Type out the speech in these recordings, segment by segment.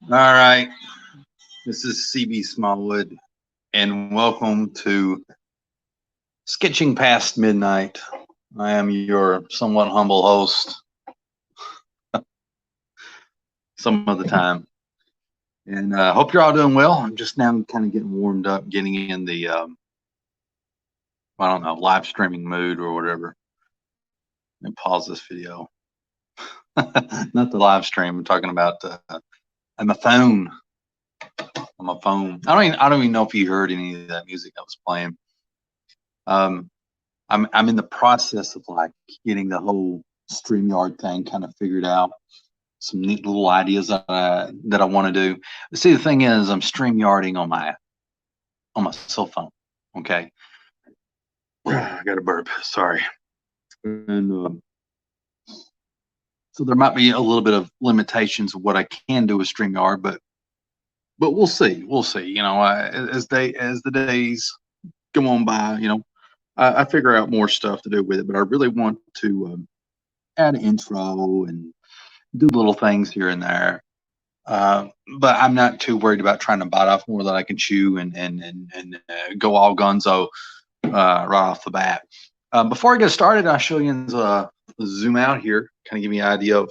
All right, this is CB Smallwood, and welcome to Sketching Past Midnight. I am your somewhat humble host some of the time, and I hope you're all doing well. I'm just now kind of getting warmed up, getting in the, I don't know, live streaming mood or whatever. Let me pause this video. Not the live stream. I'm talking about on my phone. On my phone. I don't even know if you heard any of that music I was playing. I'm in the process of like getting the whole StreamYard thing kind of figured out. Some neat little ideas that I want to do. See, the thing is, I'm StreamYarding on my cell phone. Okay, I got a burp. Sorry. And so there might be a little bit of limitations of what I can do with StreamYard, but we'll see. We'll see. You know, as the days go on by, you know, I figure out more stuff to do with it. But I really want to add an intro and do little things here and there. But I'm not too worried about trying to bite off more than I can chew and go all gunzo right off the bat. Before I get started, I'll show you zoom out here, kind of give me an idea of.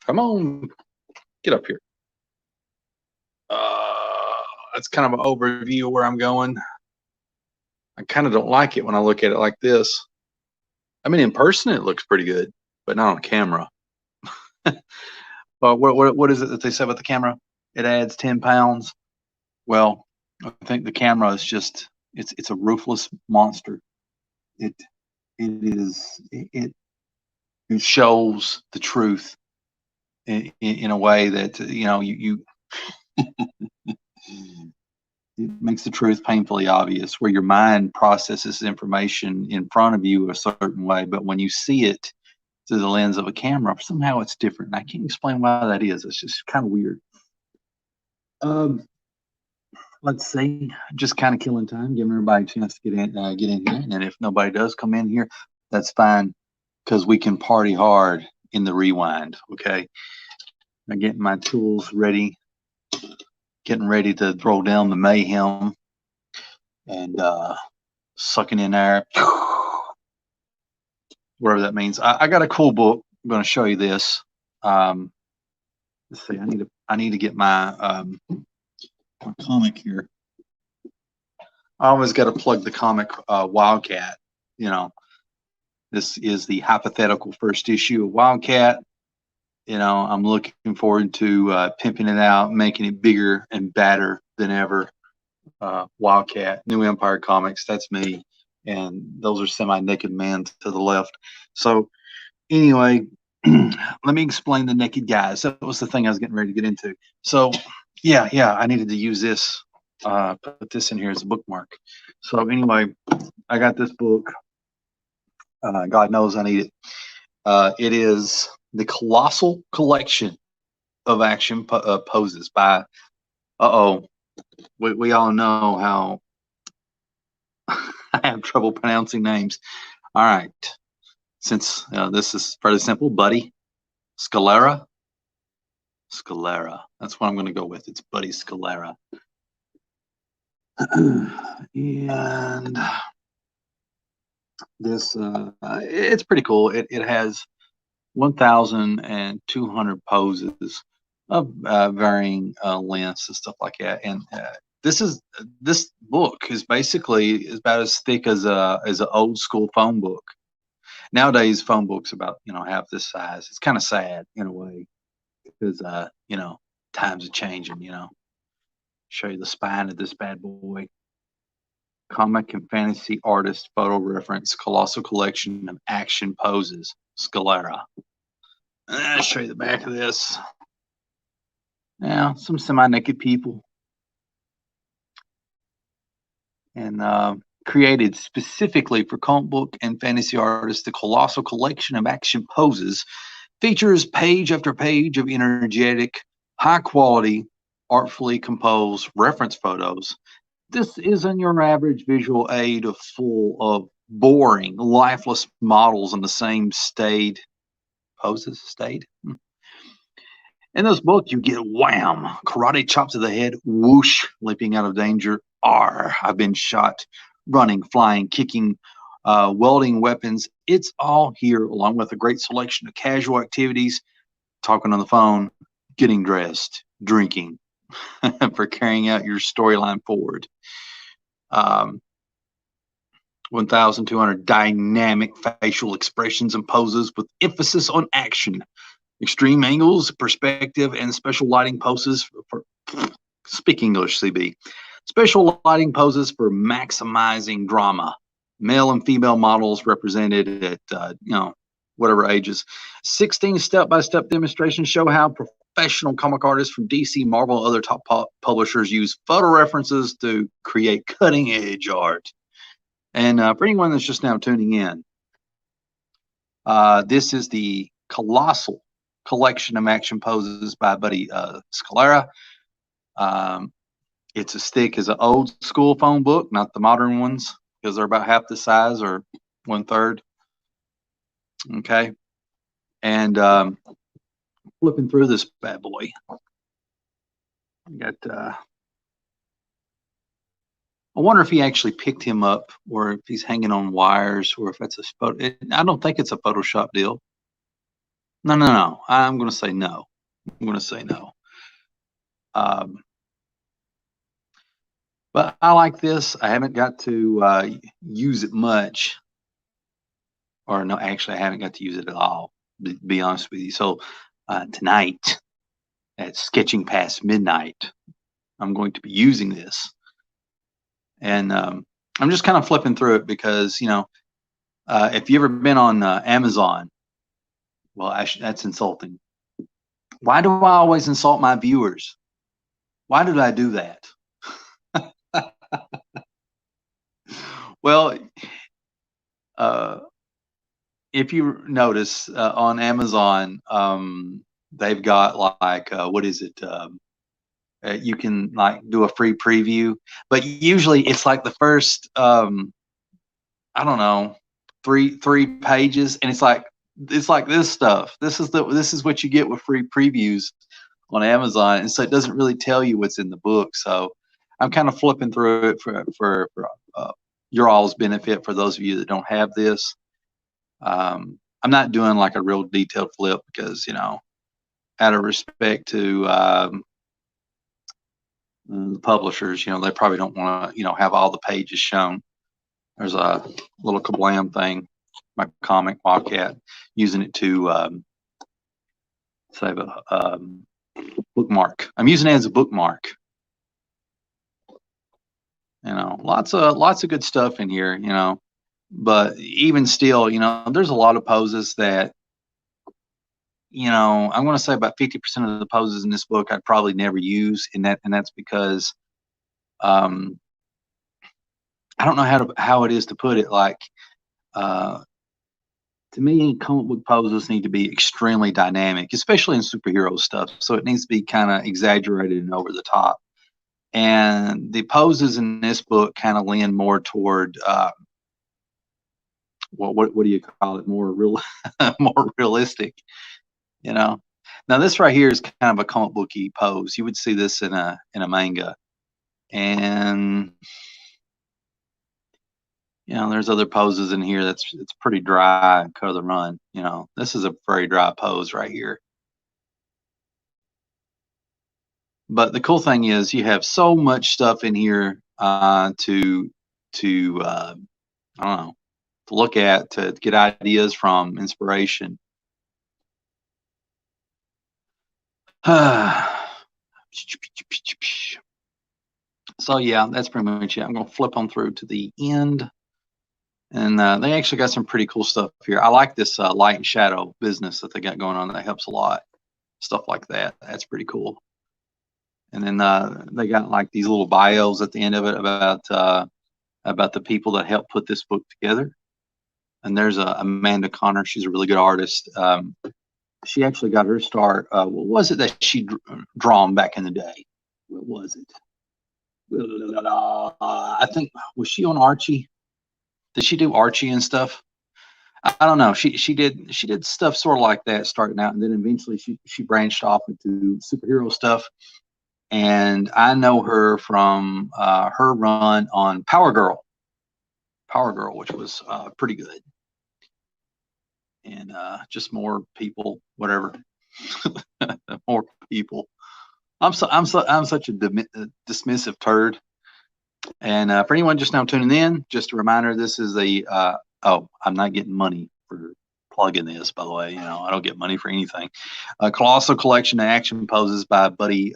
Come on, get up here. That's kind of an overview of where I'm going. I kind of don't like it when I look at it like this. I mean, in person it looks pretty good, but not on camera. Well, what is it that they said with the camera? It adds 10 pounds. Well, I think the camera is just it's a ruthless monster. It shows the truth in a way that you know you it makes the truth painfully obvious, where your mind processes information in front of you a certain way, but when you see it through the lens of a camera, somehow it's different. And I can't explain why that is. It's just kind of weird. Let's see, just kind of killing time, giving everybody a chance to get in here. And if nobody does come in here, that's fine, because we can party hard in the rewind. Okay, I'm getting my tools ready, getting ready to throw down the mayhem and sucking in air, whatever that means. I got a cool book. I'm going to show you this. Let's see. I need to get my comic here. I always got to plug the comic Wildcat. You know, this is the hypothetical first issue of Wildcat. You know, I'm looking forward to pimping it out, making it bigger and badder than ever. Wildcat, New Empire Comics, that's me. And those are Semi-Naked Man to the left. So anyway, let me explain the Naked Guys. That was the thing I was getting ready to get into. So yeah, I needed to use this, put this in here as a bookmark. So anyway, I got this book. God knows I need it. It is The Colossal Collection of Action Poses by, we all know how I have trouble pronouncing names. All right. Since this is fairly simple, Buddy Scalera. That's what I'm going to go with. It's Buddy Scalera. And this, it's pretty cool. It has 1,200 poses of varying lengths and stuff like that. And this book is basically about as thick as an old school phone book. Nowadays, phone books about half this size. It's kind of sad in a way, because times are changing. Show you the spine of this bad boy. Comic and fantasy artist photo reference, colossal collection of action poses, Scalera. I'll show you the back of this. Now, some semi-naked people. And created specifically for comic book and fantasy artists, the colossal collection of action poses features page after page of energetic, high-quality, artfully composed reference photos. This isn't your average visual aid full of boring, lifeless models in the same state poses stayed. In this book, you get wham, karate chop to the head, whoosh, leaping out of danger, R, I've been shot, running, flying, kicking, welding weapons. It's all here, along with a great selection of casual activities, talking on the phone, getting dressed, drinking, for carrying out your storyline forward. 1,200 dynamic facial expressions and poses with emphasis on action. Extreme angles, perspective, and special lighting poses for speak English, CB. Special lighting poses for maximizing drama. Male and female models represented at whatever ages. 16 step-by-step demonstrations show how professional comic artists from DC, Marvel, and other top publishers use photo references to create cutting-edge art. And for anyone that's just now tuning in, this is the colossal collection of action poses by Buddy Scalera. It's as thick as an old school phone book, not the modern ones, because they're about half the size or 1/3. Okay. And flipping through this bad boy, I got I wonder if he actually picked him up, or if he's hanging on wires, or if that's a photo. I don't think it's a Photoshop deal. No. I'm going to say no. I'm going to say no. But I like this. I haven't got to use it much. Or no, actually, I haven't got to use it at all, to be honest with you. So tonight, at Sketching Past Midnight, I'm going to be using this. And I'm just kind of flipping through it because, if you've ever been on Amazon, well, that's insulting. Why do I always insult my viewers? Why did I do that? Well, if you notice on Amazon, they've got like, what is it? You can like do a free preview, but usually it's like the first, I don't know, three pages, and it's like this stuff. This is what you get with free previews on Amazon, and so it doesn't really tell you what's in the book. So I'm kind of flipping through it for your all's benefit, for those of you that don't have this. I'm not doing like a real detailed flip because, out of respect to the publishers, they probably don't want to, have all the pages shown. There's a little kablam thing, my comic Wildcat, using it to save a bookmark. I'm using it as a bookmark. Lots of good stuff in here, but even still, there's a lot of poses that, I'm going to say about 50% of the poses in this book I'd probably never use, and that's because I don't know how it is to put it. Like, to me, comic book poses need to be extremely dynamic, especially in superhero stuff. So it needs to be kind of exaggerated and over the top. And the poses in this book kind of lean more toward what do you call it? More realistic. Now this right here is kind of a comic booky pose. You would see this in a manga, and there's other poses in here it's pretty dry and cut of the run. This is a very dry pose right here. But the cool thing is you have so much stuff in here to I don't know, to look at, to get ideas from, inspiration. So yeah, that's pretty much it. I'm going to flip on through to the end, and they actually got some pretty cool stuff here. I like this light and shadow business that they got going on. That helps a lot. Stuff like that. That's pretty cool. And then they got like these little bios at the end of it about the people that helped put this book together. And there's Amanda Connor. She's a really good artist. She actually got her start. What was it that she drawn back in the day? What was it? I think, was she on Archie? Did she do Archie and stuff? I don't know. She did stuff sort of like that starting out, and then eventually she branched off into superhero stuff. And I know her from her run on Power Girl, which was pretty good. And just more people, whatever, more people. I'm such a dismissive turd. And for anyone just now tuning in, just a reminder: this is a oh, I'm not getting money for plugging this, by the way. You know, I don't get money for anything. A colossal collection of action poses by Buddy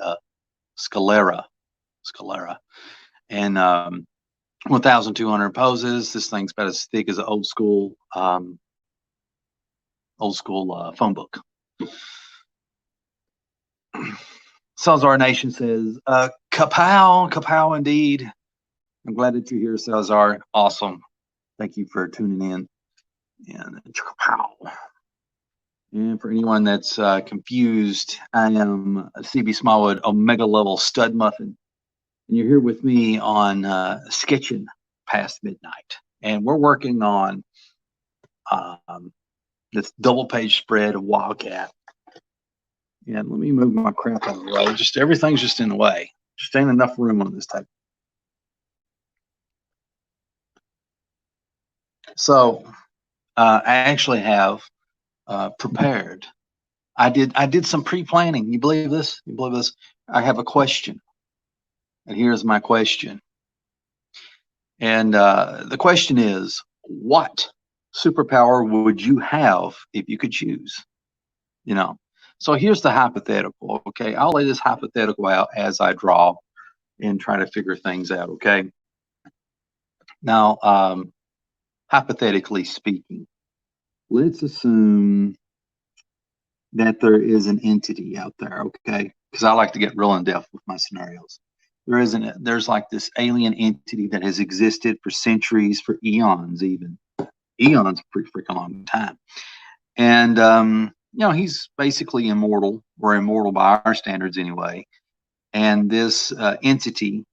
Scalera, and 1,200 poses. This thing's about as thick as an old school phone book. Salzar Nation says, kapow indeed. I'm glad that you're here, Salzar. Awesome. Thank you for tuning in. And kapow. And for anyone that's confused, I am CB Smallwood, Omega level stud muffin. And you're here with me on Sketching Past Midnight. And we're working on this double page spread of Wildcat. And let me move my crap out of the way. Just everything's just in the way. Just ain't enough room on this table. So I actually have prepared. I did some pre-planning. You believe this? You believe this? I have a question. And here's my question. And the question is, what superpower would you have if you could choose? You know, so here's the hypothetical. Okay, I'll lay this hypothetical out as I draw and try to figure things out. Okay. Now, hypothetically speaking, let's assume that there is an entity out there. Okay, because I like to get real in depth with my scenarios. There's like this alien entity that has existed for centuries, for eons, even eons, pretty freaking long time. And you know, he's basically immortal, or immortal by our standards anyway. And this entity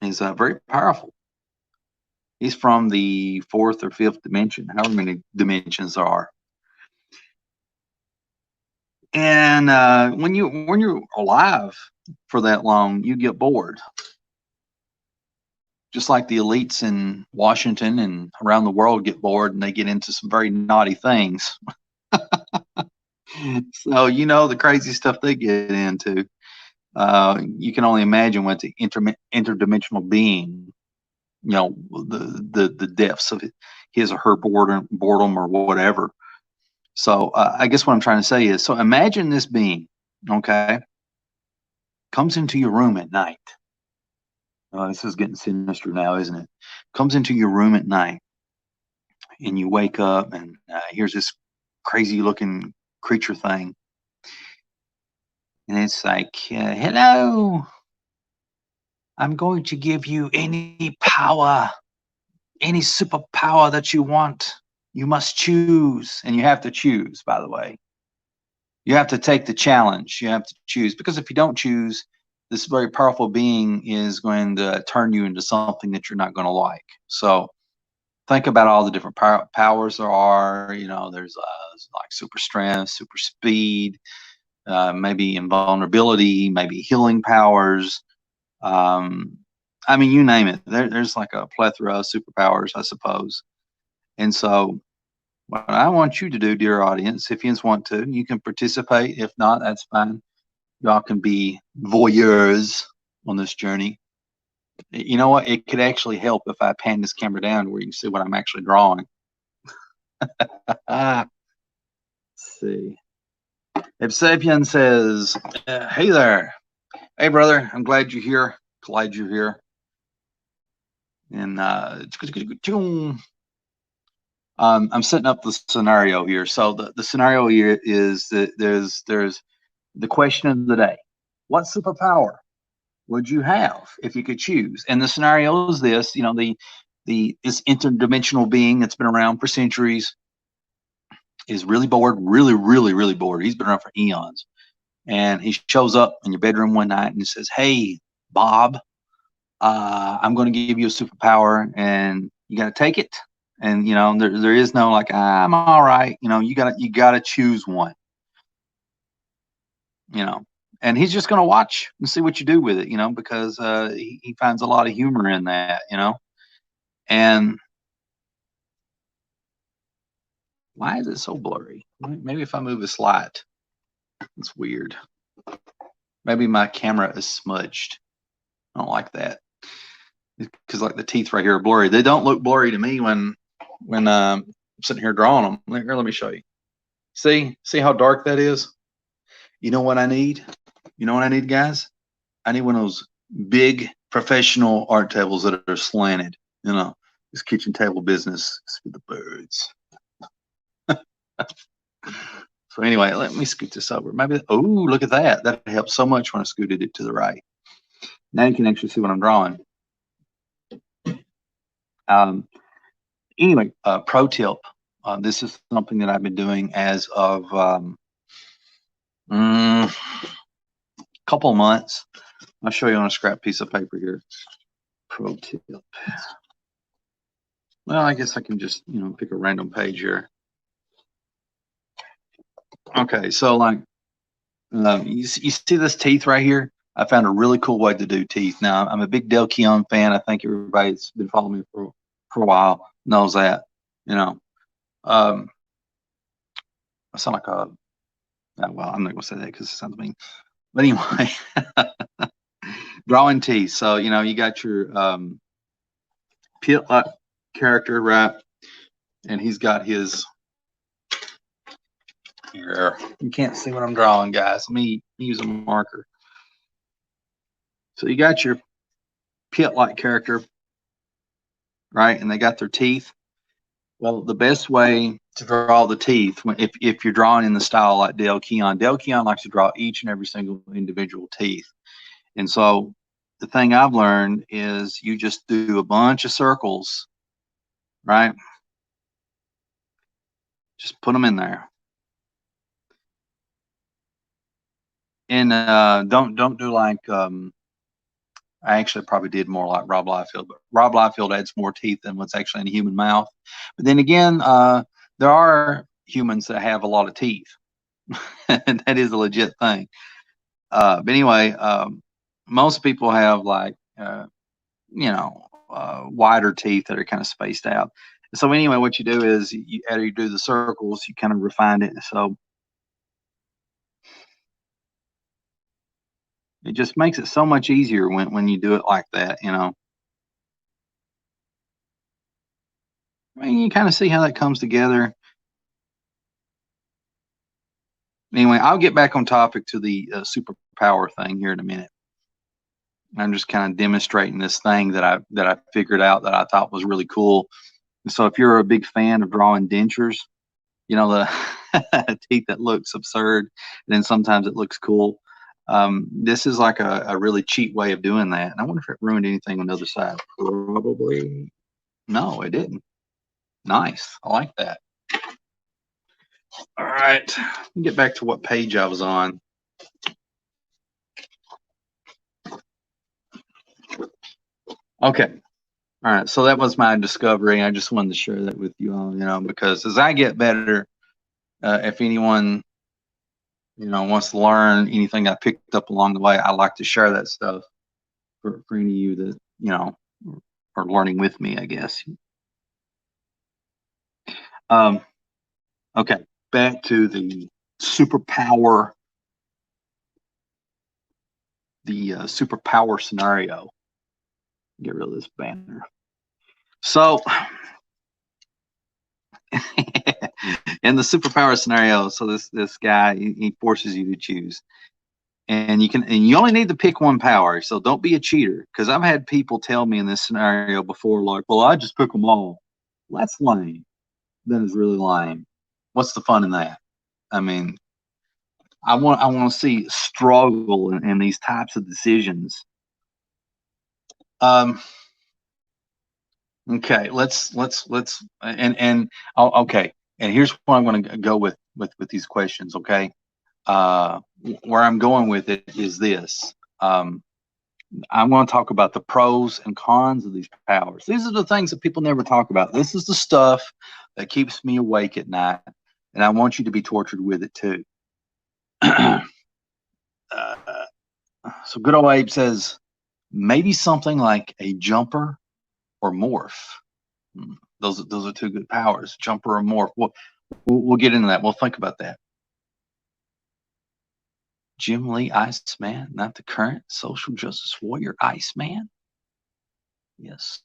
is very powerful. He's from the fourth or fifth dimension, however many dimensions there are. And when you're alive for that long, you get bored. Just like the elites in Washington and around the world get bored, and they get into some very naughty things. So you know the crazy stuff they get into. You can only imagine what the interdimensional being, you know, the depths of his or her boredom or whatever. So I guess what I'm trying to say is, so imagine this being, okay, comes into your room at night. This is getting sinister now, isn't it? Comes into your room at night, and you wake up, and here's this crazy looking creature thing. And it's like, hello, I'm going to give you any power, any superpower that you want. You must choose. And you have to choose, by the way. You have to take the challenge. You have to choose. Because if you don't choose, this very powerful being is going to turn you into something that you're not going to like. So think about all the different powers there are. You know, there's like super strength, super speed, maybe invulnerability, maybe healing powers. I mean, you name it. There's like a plethora of superpowers, I suppose. And so what I want you to do, dear audience, if you want to, you can participate. If not, that's fine. Y'all can be voyeurs on this journey. You know what? It could actually help if I pan this camera down where you can see what I'm actually drawing. Let's see. If Sapien says, hey there. Hey, brother. I'm glad you're here. Glad you're here. And I'm setting up the scenario here. So the scenario here is that there's the question of the day. What superpower would you have if you could choose? And the scenario is this, you know, this interdimensional being that's been around for centuries is really bored, really bored. He's been around for eons. And he shows up in your bedroom one night and he says, hey, Bob, I'm going to give you a superpower and you got to take it. And you know, there is no like, I'm all right. You know, you gotta choose one. You know, and he's just gonna watch and see what you do with it. You know, because he finds a lot of humor in that. You know, and why is it so blurry? Maybe if I move this light, it's weird. Maybe my camera is smudged. I don't like that because like the teeth right here are blurry. They don't look blurry to me when I'm sitting here drawing them. Here, let me show you. See how dark that is? You know what I need? You know what I need, guys? I need one of those big professional art tables that are slanted. You know, this kitchen table business is for the birds. So anyway, let me scoot this over. Maybe, oh, look at that. That helps so much when I scooted it to the right. Now you can actually see what I'm drawing. Anyway, pro tip. This is something that I've been doing as of a couple of months. I'll show you on a scrap piece of paper here. Pro tip. Well, I guess I can just, you know, pick a random page here. Okay, so like, you see this teeth right here? I found a really cool way to do teeth. Now, I'm a big Del Keon fan. I think everybody that's been following me for a while knows that. You know, I sound like a, well, I'm not going to say that because it sounds mean. But anyway, drawing teeth. So, you know, you got your Pit character, right? And he's got his, here. You can't see what I'm drawing, guys. Let me use a marker. So you got your Pit-like character, right? And they got their teeth. Well, the best way to draw the teeth, if you're drawing in the style like Del Keon likes to draw each and every single individual teeth. And so the thing I've learned is you just do a bunch of circles, right? Just put them in there. And don't do like I actually probably did more like Rob Liefeld, but Rob Liefeld adds more teeth than what's actually in a human mouth. But then again, there are humans that have a lot of teeth. And that is a legit thing. But anyway, most people have like, you know, wider teeth that are kind of spaced out. So anyway, what you do is after you do the circles, you kind of refine it. So it just makes it so much easier when you do it like that, you know. I mean, you kind of see how that comes together. Anyway, I'll get back on topic to the superpower thing here in a minute. I'm just kind of demonstrating this thing that I figured out that I thought was really cool. So if you're a big fan of drawing dentures, you know, the teeth that looks absurd, and then sometimes it looks cool. This is like a really cheap way of doing that. And I wonder if it ruined anything on the other side. Probably. No, it didn't. Nice. I like that. All right. Get back to what page I was on. Okay. All right. So that was my discovery. I just wanted to share that with you all, you know, because as I get better, if anyone, you know, wants to learn anything I picked up along the way, I like to share that stuff for any of you that, you know, are learning with me, I guess. Okay. Back to the superpower, superpower scenario. Get rid of this banner. So in the superpower scenario, so this guy, he forces you to choose, and you only need to pick one power. So don't be a cheater, because I've had people tell me in this scenario before, like, well, I just pick them all. Well, that's lame. That is really lame. What's the fun in that? I mean, I want to see struggle in these types of decisions. Okay, let's and okay, and here's what I'm going to go with these questions. Okay, where I'm going with it is this. I'm going to talk about the pros and cons of these powers. These are the things that people never talk about. This is the stuff that keeps me awake at night, and I want you to be tortured with it too. So good old Abe says maybe something like a jumper or morph. Those are two good powers, jumper or morph. We'll get into that. We'll think about that. Jim Lee Iceman, not the current social justice warrior Iceman. Yes.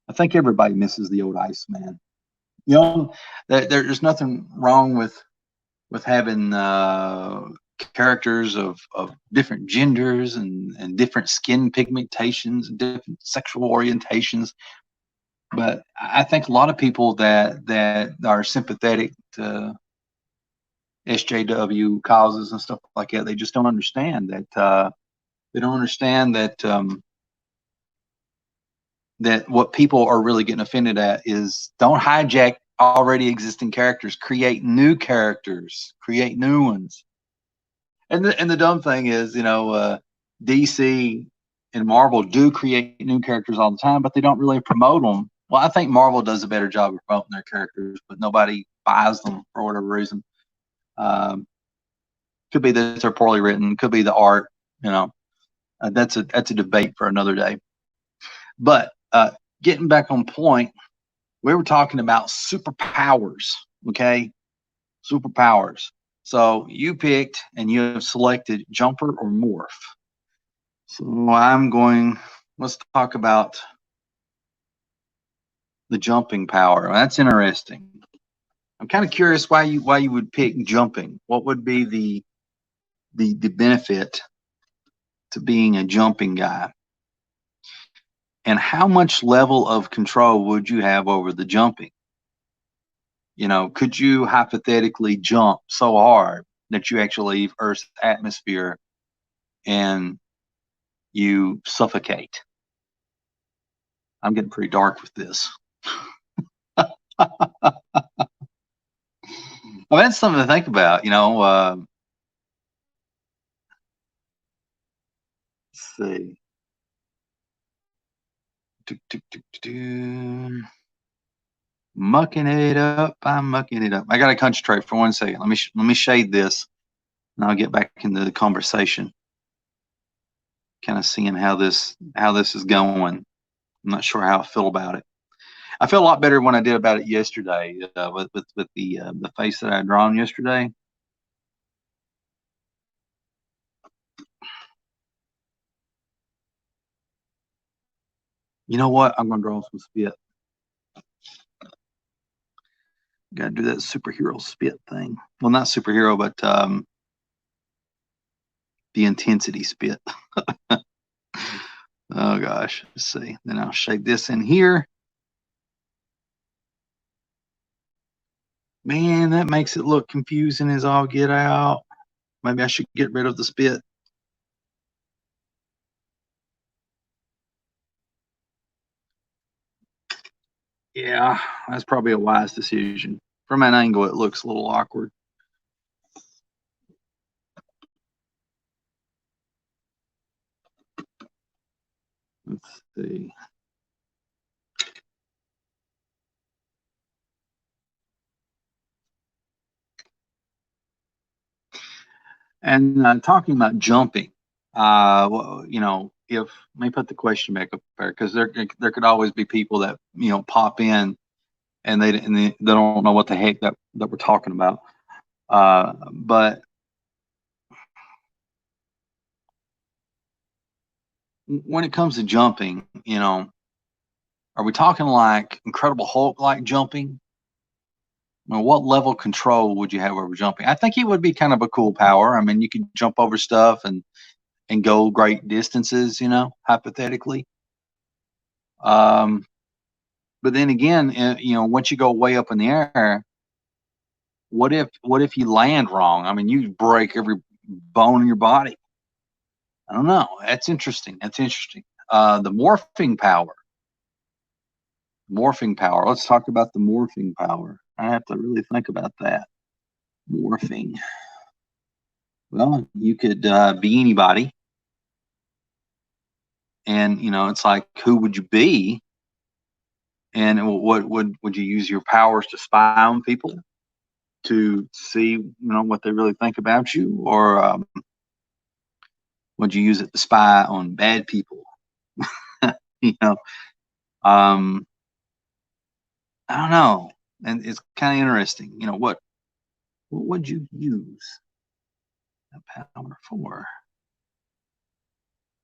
I think everybody misses the old Iceman. You know, there's nothing wrong with having characters of different genders and different skin pigmentations and different sexual orientations. But I think a lot of people that are sympathetic to SJW causes and stuff like that, they just don't understand that they don't understand that what people are really getting offended at is don't hijack already existing characters, create new characters, create new ones. And the dumb thing is, DC and Marvel do create new characters all the time, but they don't really promote them. Well, I think Marvel does a better job of promoting their characters, but nobody buys them for whatever reason. Could be that they're poorly written, could be the art. That's a debate for another day. But getting back on point, we were talking about superpowers. Okay, superpowers. So you picked and you have selected jumper or morph. So let's talk about the jumping power. That's interesting. I'm kind of curious why you would pick jumping. What would be the benefit to being a jumping guy? And how much level of control would you have over the jumping? Could you hypothetically jump so hard that you actually leave Earth's atmosphere and you suffocate? I'm getting pretty dark with this. Well, that's something to think about. Let's see. Mucking it up. I'm mucking it up. I got to concentrate for 1 second. Let me shade this, and I'll get back into the conversation. Kind of seeing how this is going. I'm not sure how I feel about it. I feel a lot better when I did about it yesterday with the face that I had drawn yesterday. You know what? I'm going to draw some spit. Got to do that superhero spit thing. Well, not superhero, but the intensity spit. Oh gosh, let's see. Then I'll shade this in here. Man, that makes it look confusing as all get out. Maybe I should get rid of the spit. Yeah, that's probably a wise decision. From an angle, it looks a little awkward. Let's see. And talking about jumping, if let me put the question back up there, because there could always be people that pop in and they don't know what the heck that we're talking about. But when it comes to jumping, are we talking like Incredible Hulk like jumping? What level of control would you have over jumping? I think it would be kind of a cool power. I mean, you could jump over stuff and go great distances, hypothetically. But then again, once you go way up in the air, what if you land wrong? I mean, you break every bone in your body. I don't know. That's interesting. The morphing power. Morphing power. Let's talk about the morphing power. I have to really think about that. Morphing. Well, you could be anybody. And you know, it's like, who would you be? And what would you use your powers to spy on people, to see, you know, what they really think about you, or would you use it to spy on bad people? You know, um, I don't know, and it's kind of interesting. You know, what would you use that power for?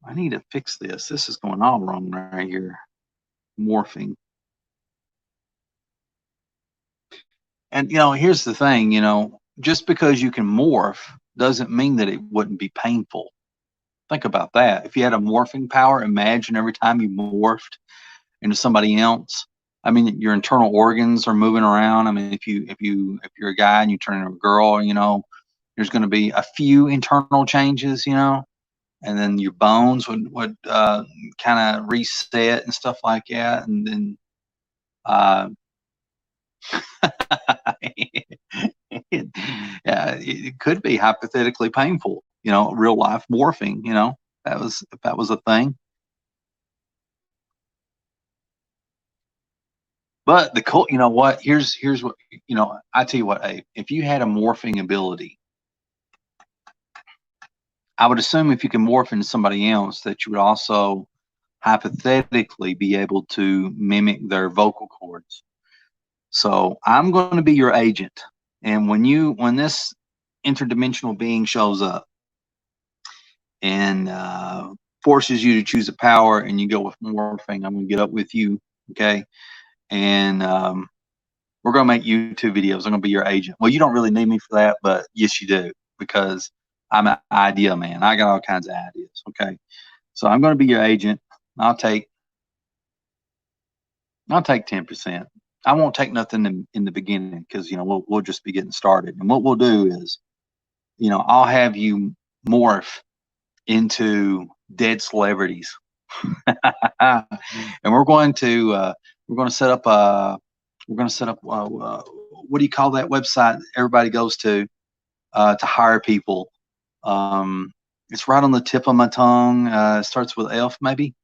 I need to fix this. This is going all wrong right here. Morphing. And you know, here's the thing, you know, just because you can morph doesn't mean that it wouldn't be painful. Think about that. If you had a morphing power, imagine every time you morphed into somebody else. I mean, your internal organs are moving around. I mean, if you're a guy and you turn into a girl, you know, there's going to be a few internal changes, you know, and then your bones would kind of reset and stuff like that, and then uh, yeah, it could be hypothetically painful, you know, real life morphing, you know, if that was a thing. But the cool, you know what? Here's what, you know. I tell you what, Abe, if you had a morphing ability, I would assume if you can morph into somebody else, that you would also hypothetically be able to mimic their vocal cords. So I'm going to be your agent, and when this interdimensional being shows up and forces you to choose a power, and you go with morphing, I'm going to get up with you, okay? And we're going to make YouTube videos. I'm going to be your agent. Well, you don't really need me for that, but yes, you do, because I'm an idea man. I got all kinds of ideas, okay? So I'm going to be your agent. I'll take I'll take 10%. I won't take nothing in the beginning, because you know we'll just be getting started. And what we'll do is, you know, I'll have you morph into dead celebrities, and we're going to set up what do you call that website everybody goes to hire people? It's right on the tip of my tongue. It starts with F, maybe.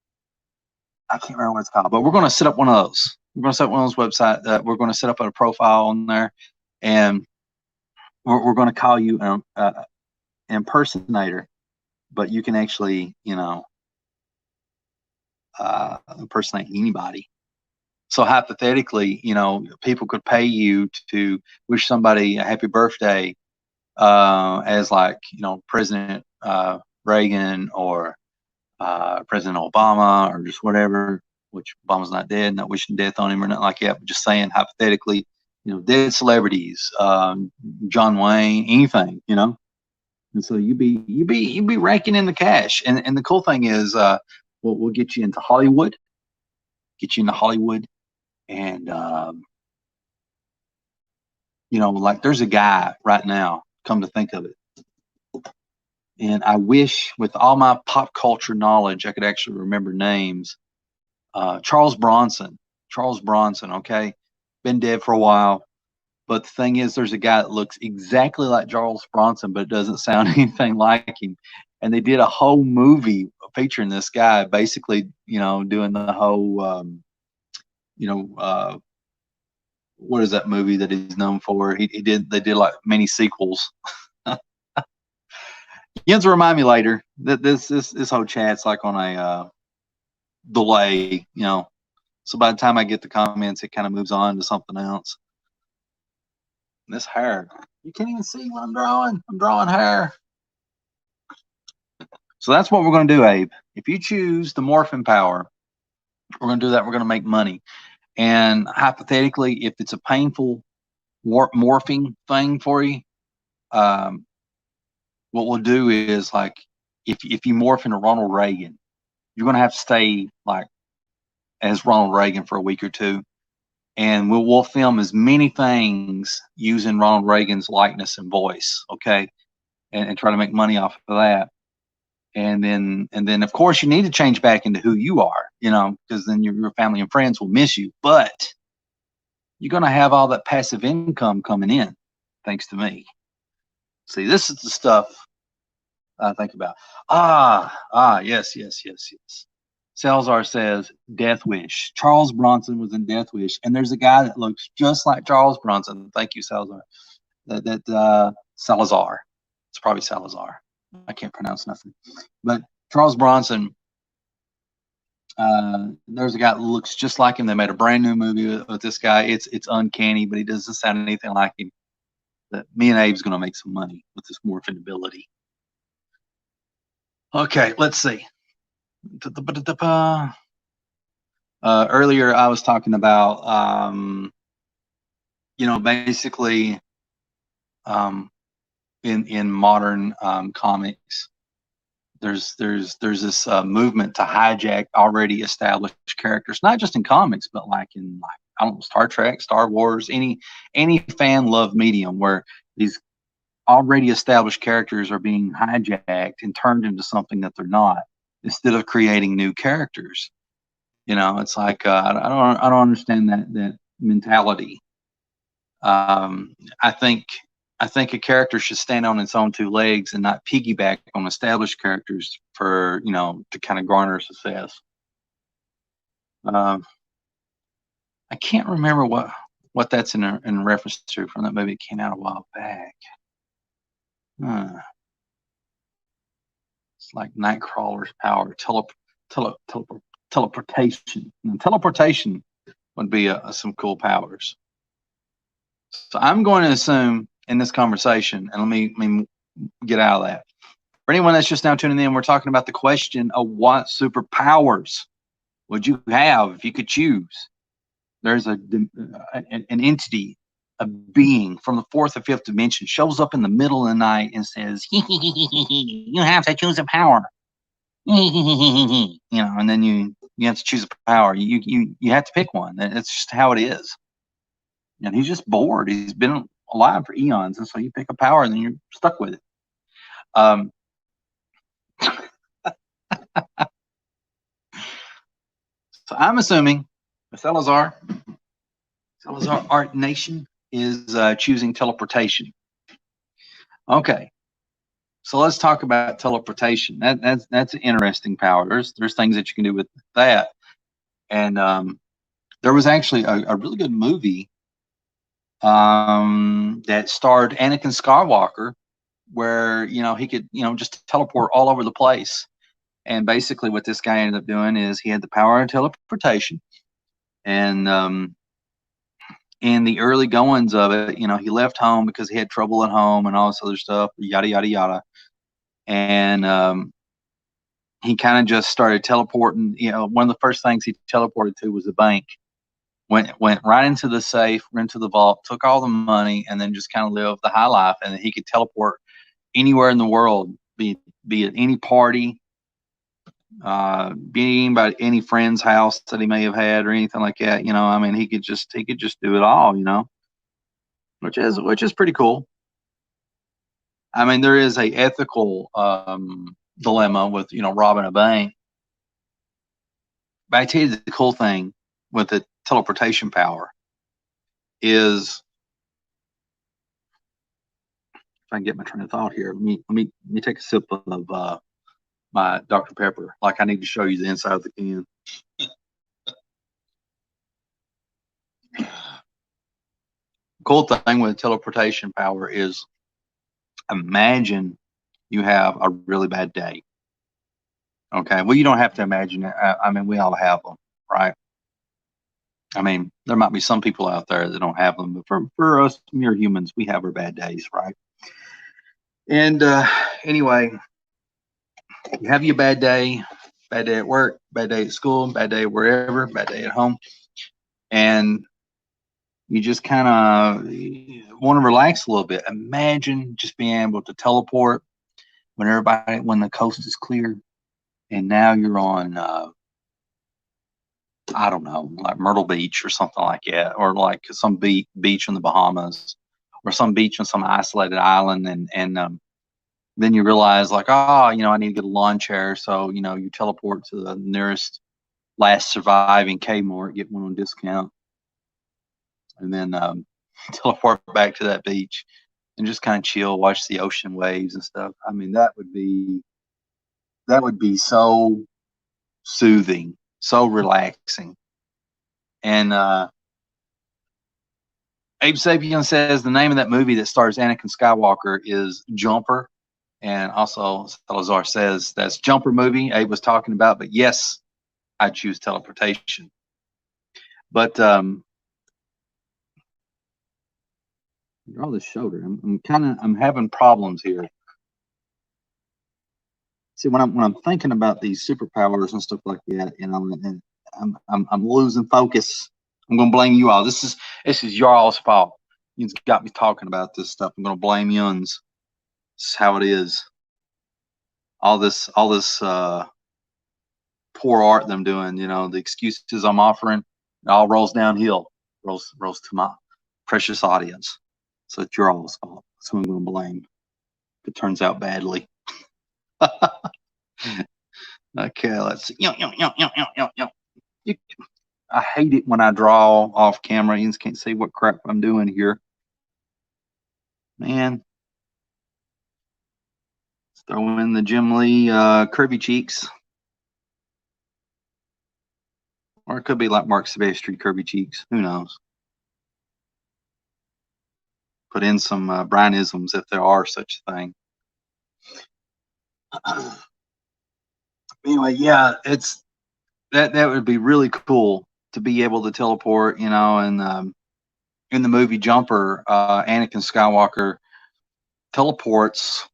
I can't remember what it's called, but we're going to set up one of those. We're going to set up one of those websites. We're going to set up a profile on there, and we're going to call you an impersonator, but you can actually, you know, impersonate anybody. So hypothetically, you know, people could pay you to wish somebody a happy birthday, as, like, you know, President Reagan, or President Obama, or just whatever. Which Obama's not dead, not wishing death on him or nothing like that, but just saying hypothetically, you know, dead celebrities, John Wayne, anything, you know. And so you be raking in the cash, and the cool thing is, we'll get you into Hollywood, and you know, like, there's a guy right now, come to think of it, and I wish with all my pop culture knowledge I could actually remember names. Charles Bronson. Charles Bronson, okay? Been dead for a while. But the thing is, there's a guy that looks exactly like Charles Bronson, but doesn't sound anything like him. And they did a whole movie featuring this guy, basically, you know, doing the whole, you know, what is that movie that he's known for? They did like many sequels. You have to remind me later that this whole chat's like on a delay, you know. So by the time I get the comments, it kind of moves on to something else. This hair, you can't even see what I'm drawing. I'm drawing hair. So that's what we're going to do, Abe. If you choose the morphing power, we're going to do that. We're going to make money. And hypothetically, if it's a painful morphing thing for you, um, what we'll do is, like, if you morph into Ronald Reagan, you're going to have to stay like as Ronald Reagan for a week or two, and we'll film as many things using Ronald Reagan's likeness and voice, okay, and try to make money off of that. And then of course you need to change back into who you are, you know, because then your family and friends will miss you, but you're going to have all that passive income coming in thanks to me. See, this is the stuff I think about. Yes. Salazar says Death Wish. Charles Bronson was in Death Wish, and there's a guy that looks just like Charles Bronson. Thank you, Salazar. Salazar. It's probably Salazar. I can't pronounce nothing. But Charles Bronson, there's a guy that looks just like him. They made a brand new movie with this guy. It's uncanny, but he doesn't sound anything like him. But me and Abe's going to make some money with this morphing ability. Okay, let's see. Earlier I was talking about, basically in modern comics, there's this movement to hijack already established characters, not just in comics, but like in I don't know, Star Trek, Star Wars, any fan love medium where these already established characters are being hijacked and turned into something that they're not, instead of creating new characters. It's like I don't understand that mentality. I think a character should stand on its own two legs and not piggyback on established characters for to kind of garner success. I can't remember what that's in reference to from that movie. It came out a while back. It's like Nightcrawler's power, teleportation. And teleportation would be some cool powers. So I'm going to assume in this conversation, and let me get out of that. For anyone that's just now tuning in, we're talking about the question of what superpowers would you have if you could choose. There's an entity, a being from the fourth or fifth dimension, shows up in the middle of the night and says, "You have to choose a power." And then you have to choose a power. You have to pick one. That's just how it is. And he's just bored. He's been alive for eons, and so you pick a power, and then you're stuck with it. So I'm assuming Salazar Art Nation is choosing teleportation. Okay, so let's talk about teleportation. That's an interesting power. There's things that you can do with that, and there was actually a really good movie that starred Anakin Skywalker, where he could just teleport all over the place. And basically what this guy ended up doing is he had the power of teleportation, and in the early goings of it, he left home because he had trouble at home and all this other stuff, yada yada yada. And he kind of just started teleporting. One of the first things he teleported to was the bank. Went right into the safe, went into the vault, took all the money, and then just kind of lived the high life. And he could teleport anywhere in the world, be at any party, be anybody, any friend's house that he may have had or anything like that. He could just do it all. Which is pretty cool. There is a ethical dilemma with robbing a bank. But I tell you, the cool thing with the teleportation power is, if I can get my train of thought here, let me take a sip of my Dr. Pepper. Like, I need to show you the inside of the can. Cool thing with teleportation power is, imagine you have a really bad day. Okay, well, you don't have to imagine it. We all have them, right? There might be some people out there that don't have them, but for us mere humans, we have our bad days, right? And anyway, you have your bad day at work, bad day at school, bad day wherever, bad day at home, and you just kind of want to relax a little bit. Imagine just being able to teleport when the coast is clear, and now you're on I don't know, like Myrtle Beach or something like that, or like some beach in the Bahamas, or some beach on some isolated island, and then you realize, like, I need to get a lawn chair, so you teleport to the nearest last surviving Kmart, get one on discount, and then teleport back to that beach and just kind of chill, watch the ocean waves and stuff. That would be so soothing, so relaxing. And Abe Sapien says the name of that movie that stars Anakin Skywalker is Jumper. And also Salazar says that's Jumper movie Abe was talking about. But yes, I choose Teleportation. But draw the shoulder. I'm having problems here. See, when I'm thinking about these superpowers and stuff like that, you know, and I'm losing focus. I'm gonna blame you all. This is y'all's fault. You got me talking about this stuff. I'm gonna blame yuns. This is how it is. All this poor art that I'm doing, you know, the excuses I'm offering, it all rolls downhill, rolls to my precious audience. So it's your all's fault. That's who I'm gonna blame if it turns out badly. Okay, let's see. I hate it when I draw off camera. You can't see what crap I'm doing here. Man. Let's throw in the Jim Lee curvy cheeks. Or it could be like Mark Silvestri curvy cheeks. Who knows? Put in some Brianisms if there are such a thing. Anyway, yeah, it's that would be really cool to be able to teleport, you know, and in the movie Jumper, Anakin Skywalker teleports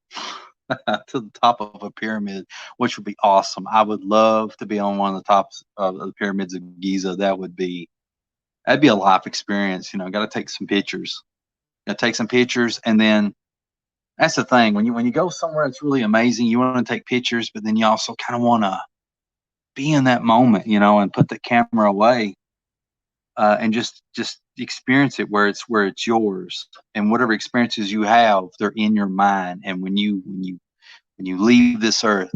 to the top of a pyramid, which would be awesome. I would love to be on one of the tops of the pyramids of Giza. That'd be a life experience. You know, got to take some pictures. Got to take some pictures, and then that's the thing. When you go somewhere that's really amazing, you want to take pictures, but then you also kind of want to be in that moment, you know, and put the camera away and just experience it where it's yours. And whatever experiences you have, they're in your mind. And when you leave this earth,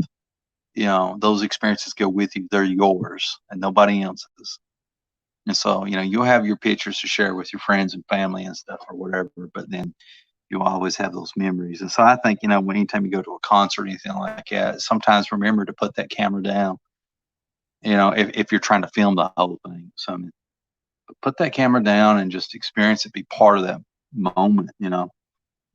you know, those experiences go with you. They're yours and nobody else's. And so, you know, you'll have your pictures to share with your friends and family and stuff or whatever, but then you'll always have those memories. And so I think, you know, anytime you go to a concert or anything like that, sometimes remember to put that camera down, you know, if you're trying to film the whole thing. So I mean, put that camera down and just experience it, be part of that moment, you know.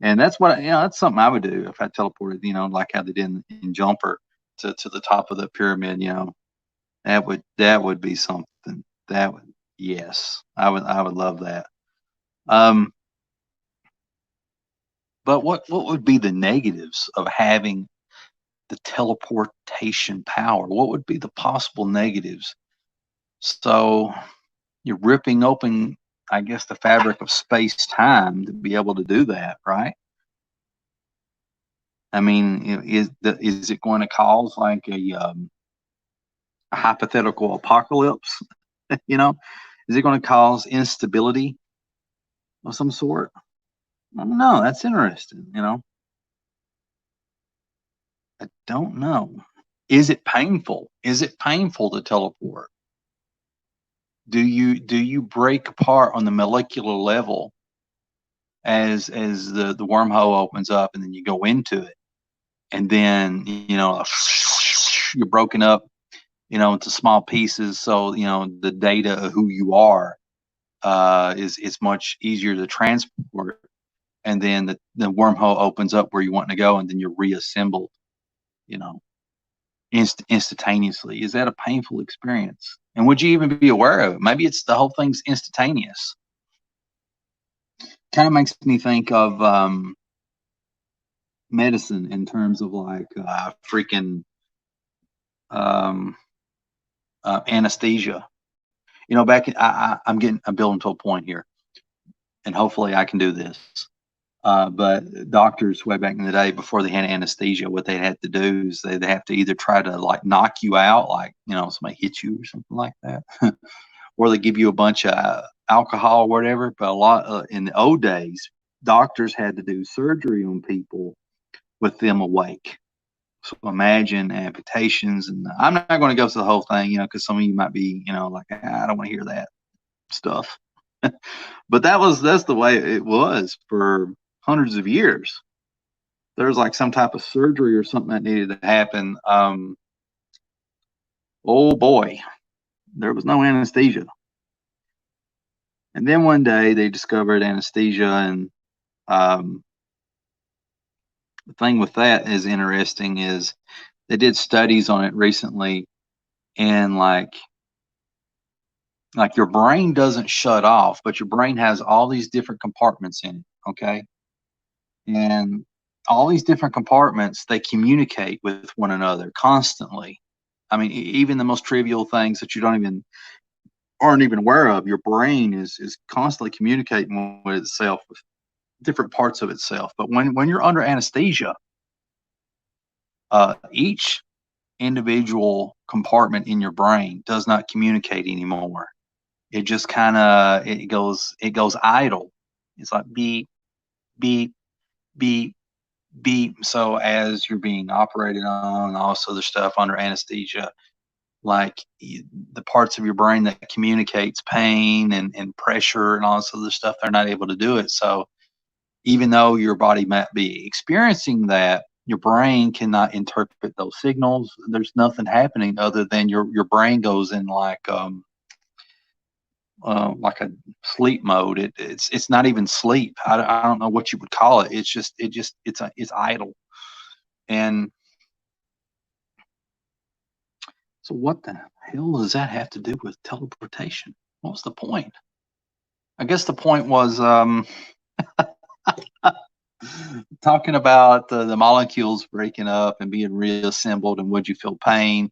And that's what, you know, that's something I would do if I teleported, you know, like how they did in Jumper to the top of the pyramid, you know. That would be something. That would, yes, I would love that. But what would be the negatives of having the teleportation power? What would be the possible negatives? So you're ripping open, I guess, the fabric of space-time to be able to do that, right? I mean, is it going to cause like a hypothetical apocalypse? You know, is it going to cause instability of some sort? I don't know. That's interesting. You know, I don't know. Is it painful? Is it painful to teleport? Do you break apart on the molecular level as the wormhole opens up and then you go into it, and then, you know, you're broken up, you know, into small pieces, so, you know, the data of who you are is much easier to transport, and then the wormhole opens up where you want to go, and then you're reassembled, you know, instantaneously. Is that a painful experience? And would you even be aware of it? Maybe it's the whole thing's instantaneous. Kind of makes me think of medicine in terms of like freaking anesthesia. You know, I'm building to a point here, and hopefully I can do this. But doctors way back in the day, before they had anesthesia, what they had to do is they'd have to either try to like knock you out, like, you know, somebody hit you or something like that, or they give you a bunch of alcohol or whatever. But a lot in the old days, doctors had to do surgery on people with them awake. So imagine amputations, and I'm not going to go through the whole thing, you know, because some of you might be, you know, like, I don't want to hear that stuff. But that's the way it was for hundreds of years. There was like some type of surgery or something that needed to happen. Oh boy, there was no anesthesia. And then one day they discovered anesthesia, and the thing with that is interesting is they did studies on it recently, and like your brain doesn't shut off, but your brain has all these different compartments in it, okay? And all these different compartments, they communicate with one another constantly. I mean, even the most trivial things that you aren't even aware of, your brain is constantly communicating with itself, with different parts of itself. But when you're under anesthesia, each individual compartment in your brain does not communicate anymore. It just kind of it goes idle. It's like beep, beep, beep, beep. So as you're being operated on, and all this other stuff under anesthesia, like the parts of your brain that communicates pain and pressure and all this other stuff, they're not able to do it. So even though your body might be experiencing that, your brain cannot interpret those signals. There's nothing happening other than your brain goes in like a sleep mode. It's not even sleep. I don't know what you would call it. It's idle. And so what the hell does that have to do with teleportation? What was the point? I guess the point was talking about the molecules breaking up and being reassembled, and would you feel pain?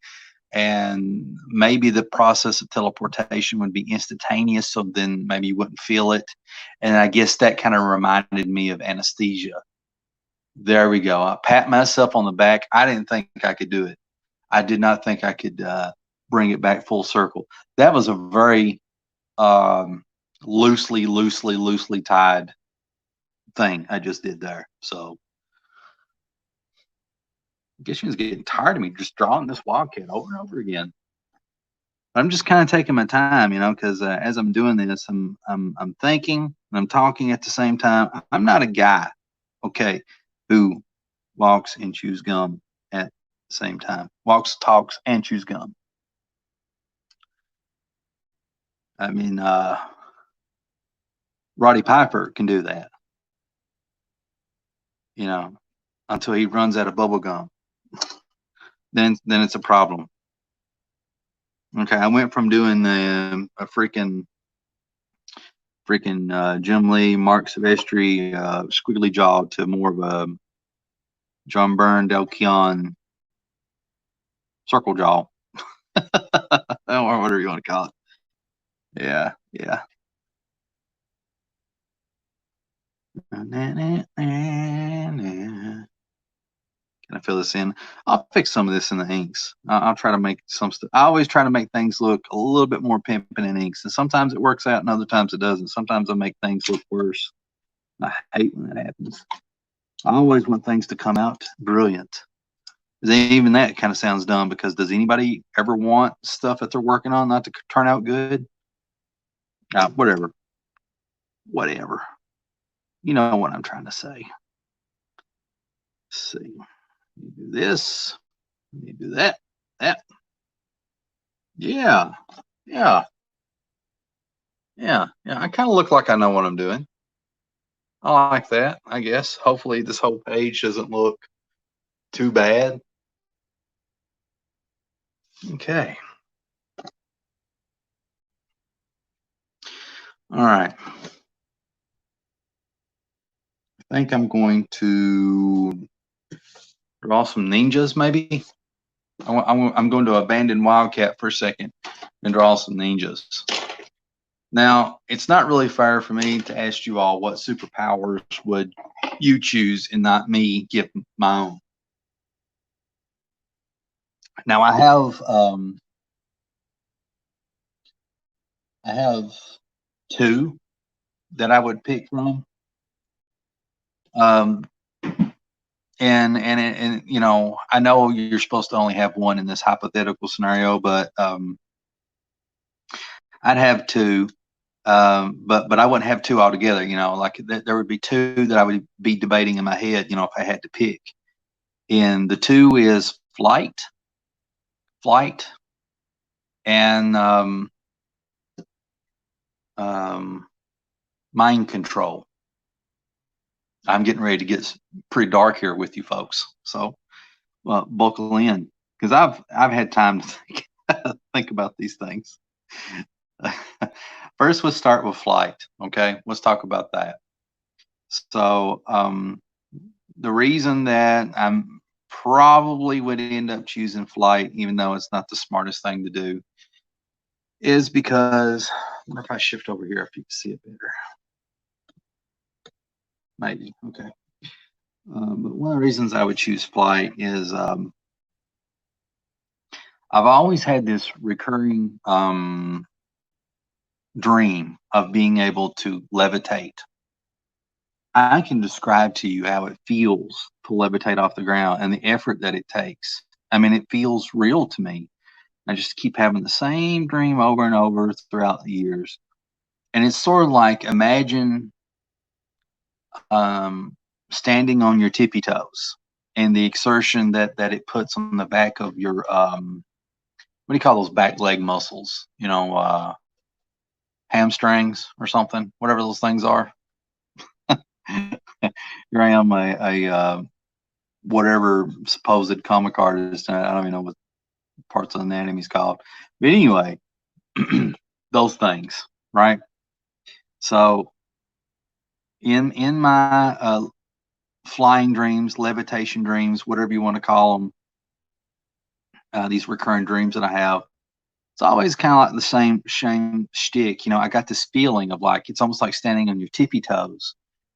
And maybe the process of teleportation would be instantaneous, so then maybe you wouldn't feel it. And I guess that kind of reminded me of anesthesia. There we go. I pat myself on the back. I didn't think I could do it. I did not think I could bring it back full circle. That was a very loosely tied thing I just did there. So I guess she was getting tired of me just drawing this Wildcat over and over again. I'm just kind of taking my time, because as I'm doing this, I'm thinking and I'm talking at the same time. I'm not a guy, okay, who walks and chews gum at the same time. Walks, talks, and chews gum. I mean, Roddy Piper can do that, until he runs out of bubble gum. Then it's a problem. Okay, I went from doing a freaking Jim Lee, Mark Silvestri, squiggly jaw to more of a John Byrne, Del Keon circle jaw. I don't know whatever you want to call it. Yeah. Can I fill this in? I'll fix some of this in the inks. I'll try to make some stuff. I always try to make things look a little bit more pimping in inks, and sometimes it works out and other times it doesn't. Sometimes I make things look worse. I hate when that happens. I always want things to come out brilliant. Even that kind of sounds dumb, because does anybody ever want stuff that they're working on not to turn out good? Whatever. You know what I'm trying to say. Let's see. You do this. You do that. That. Yeah. I kind of look like I know what I'm doing. I like that, I guess. Hopefully this whole page doesn't look too bad. Okay. All right. I think I'm going to draw some ninjas, maybe. I'm going to abandon Wildcat for a second and draw some ninjas. Now, it's not really fair for me to ask you all what superpowers would you choose and not me give my own. Now, I have two that I would pick from. And I know you're supposed to only have one in this hypothetical scenario, but I'd have two. But I wouldn't have two altogether. Like there would be two that I would be debating in my head, if I had to pick. And the two is flight and mind control. I'm getting ready to get pretty dark here with you folks, so buckle in, because I've had time to think about these things. First, let's start with flight. Okay, let's talk about that. So the reason that I'm probably would end up choosing flight, even though it's not the smartest thing to do, is because, what if I shift over here if you can see it better? Maybe. Okay. But one of the reasons I would choose flight is I've always had this recurring dream of being able to levitate. I can describe to you how it feels to levitate off the ground and the effort that it takes. I mean, it feels real to me. I just keep having the same dream over and over throughout the years. And it's sort of like, imagine standing on your tippy toes and the exertion that it puts on the back of your what do you call those back leg muscles? You know, hamstrings or something, whatever those things are. Here I am, a whatever supposed comic artist. I don't even know what parts of anatomy is called. But anyway, those things, right? So in my flying dreams, levitation dreams, whatever you want to call them, these recurring dreams that I have, it's always kind of like the same shtick. You know, I got this feeling of like, it's almost like standing on your tippy toes,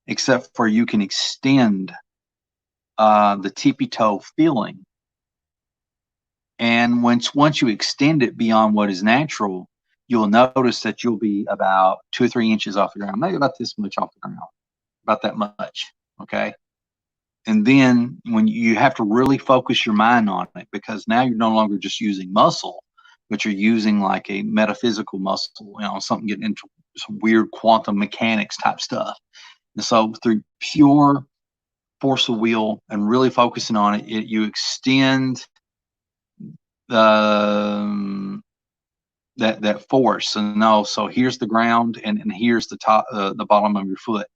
except for you can extend the tippy toe feeling. And once you extend it beyond what is natural, you'll notice that you'll be about 2 or 3 inches off the ground, maybe about this much off the ground, about that much. Okay. And then when you have to really focus your mind on it, because now you're no longer just using muscle, but you're using like a metaphysical muscle, you know, something getting into some weird quantum mechanics type stuff. And so through pure force of will and really focusing on it, you extend the that force. And no, so here's the ground, and here's the top, the bottom of your foot.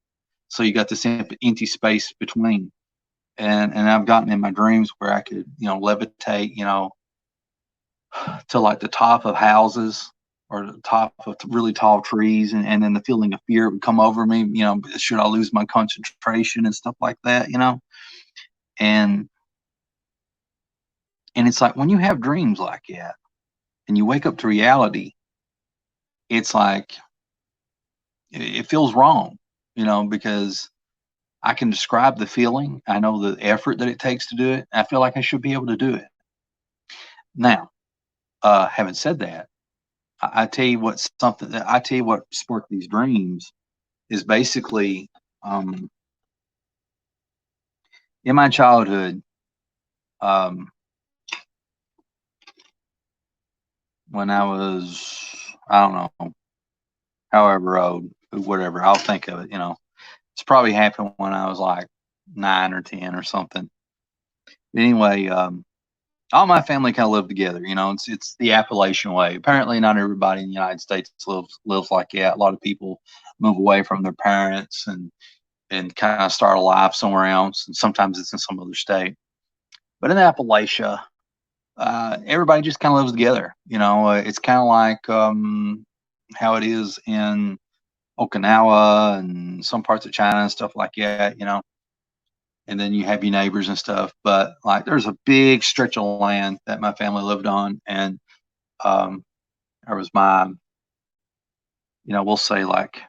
So you got this empty space between. And I've gotten in my dreams where I could, you know, levitate, you know, to like the top of houses or the top of really tall trees, and then the feeling of fear would come over me, you know, should I lose my concentration and stuff like that, you know? And it's like when you have dreams like that and you wake up to reality, it's like it feels wrong, you know, because I can describe the feeling. I know the effort that it takes to do it. I feel like I should be able to do it. Now, having said that, I tell you what, something that I tell you what sparked these dreams is basically in my childhood, um, when I was, I don't know, however old, whatever, I'll think of it, you know, it's probably happened when I was like 9 or 10 or something. But anyway, all my family kind of lived together. You know, it's the Appalachian way. Apparently, not everybody in the United States lives like that. A lot of people move away from their parents and kind of start a life somewhere else, and sometimes it's in some other state. But in Appalachia, everybody just kind of lives together. You know, it's kind of like how it is in Okinawa and some parts of China and stuff like that. You know, and then you have your neighbors and stuff. But like, there's a big stretch of land that my family lived on, and there was my, you know, we'll say like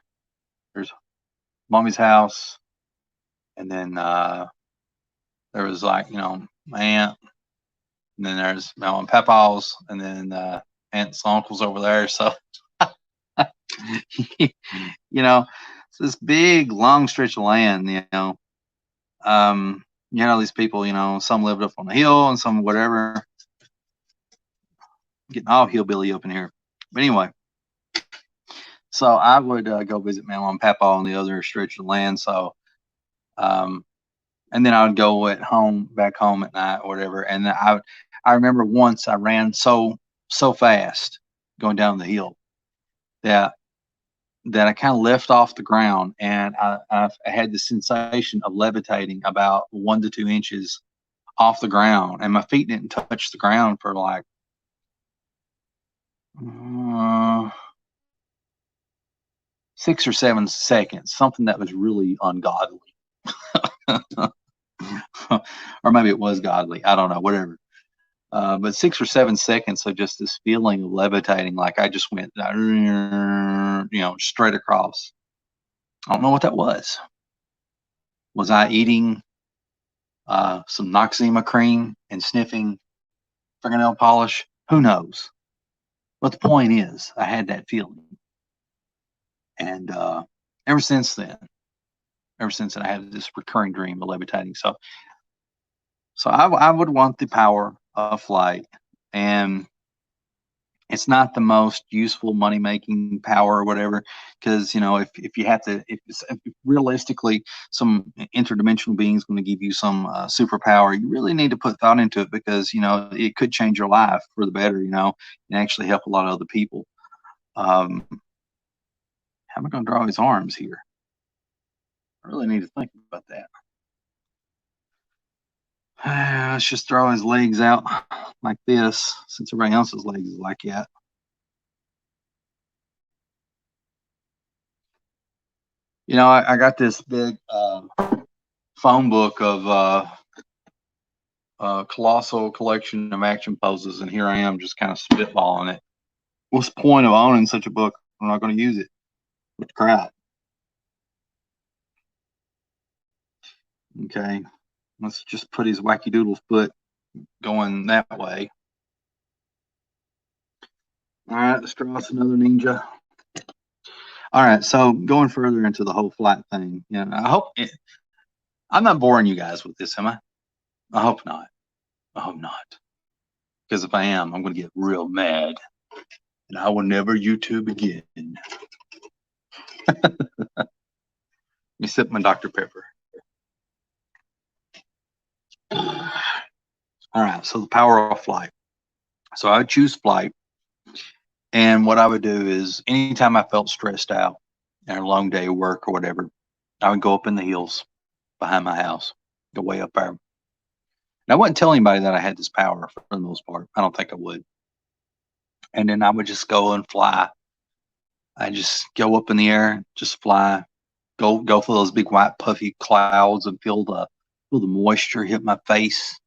there's mommy's house, and then there was like, you know, my aunt, and then there's my mom and papa's, and then aunts and uncles over there. So you know, it's this big long stretch of land. You know, these people, you know, some lived up on the hill and some whatever. Getting all hillbilly up in here. But anyway, so I would go visit my mom and papa on the other stretch of land. So, and then I would go back home at night or whatever. And I remember once I ran so fast going down the hill, that I kind of left off the ground, and I had the sensation of levitating about 1 to 2 inches off the ground, and my feet didn't touch the ground for like 6 or 7 seconds, something that was really ungodly. Or maybe it was godly. I don't know, whatever. But 6 or 7 seconds of just this feeling of levitating, like I just went, straight across. I don't know what that was. Was I eating some Noxzema cream and sniffing fingernail polish? Who knows? But the point is, I had that feeling. And ever since then, I had this recurring dream of levitating. So I would want the power of flight. And it's not the most useful money making power or whatever, because if you have to, if realistically some interdimensional being is going to give you some superpower, you really need to put thought into it, because it could change your life for the better, and actually help a lot of other people. How am I going to draw his arms here? I really need to think about that. Let's just throw his legs out like this, since everybody else's legs is like that. I got this big phone book of colossal collection of action poses, and here I am just kind of spitballing it. What's the point of owning such a book? I'm not going to use it. What crap. Okay, let's just put his wacky doodle foot going that way. All right, let's draw us another ninja. All right, so going further into the whole flat thing, I hope I'm not boring you guys with this, am I? I hope not. I hope not. Because if I am, I'm going to get real mad, and I will never YouTube again. Let me sip my Dr. Pepper. All right, so the power of flight. So I would choose flight, and what I would do is anytime I felt stressed out and a long day of work or whatever, I would go up in the hills behind my house, go way up there. And I wouldn't tell anybody that I had this power for the most part. I don't think I would. And then I would just go and fly. I just go up in the air, just fly, go for those big white puffy clouds and feel the moisture hit my face.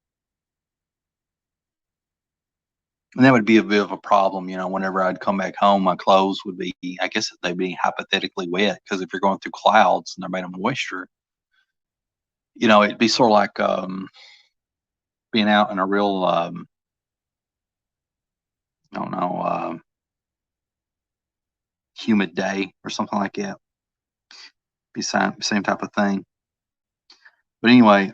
And that would be a bit of a problem, whenever I'd come back home, my clothes would be, I guess they'd be hypothetically wet, because if you're going through clouds and they're made of moisture, it'd be sort of like being out in a real, I don't know, humid day or something like that. Be same type of thing. But anyway,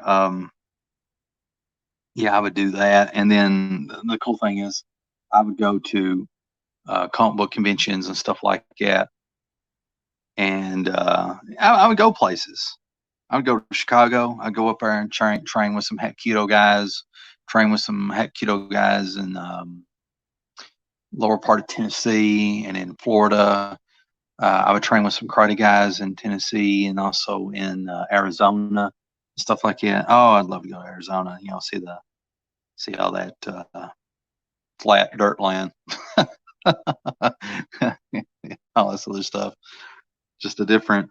yeah, I would do that. And then the cool thing is I would go to comic book conventions and stuff like that. And I would go places. I would go to Chicago. I'd go up there and train with some Hapkido guys, in lower part of Tennessee and in Florida. I would train with some karate guys in Tennessee and also in Arizona, stuff like that. Oh, I'd love to go to Arizona. See all that flat dirt land, all this other stuff. Just a different,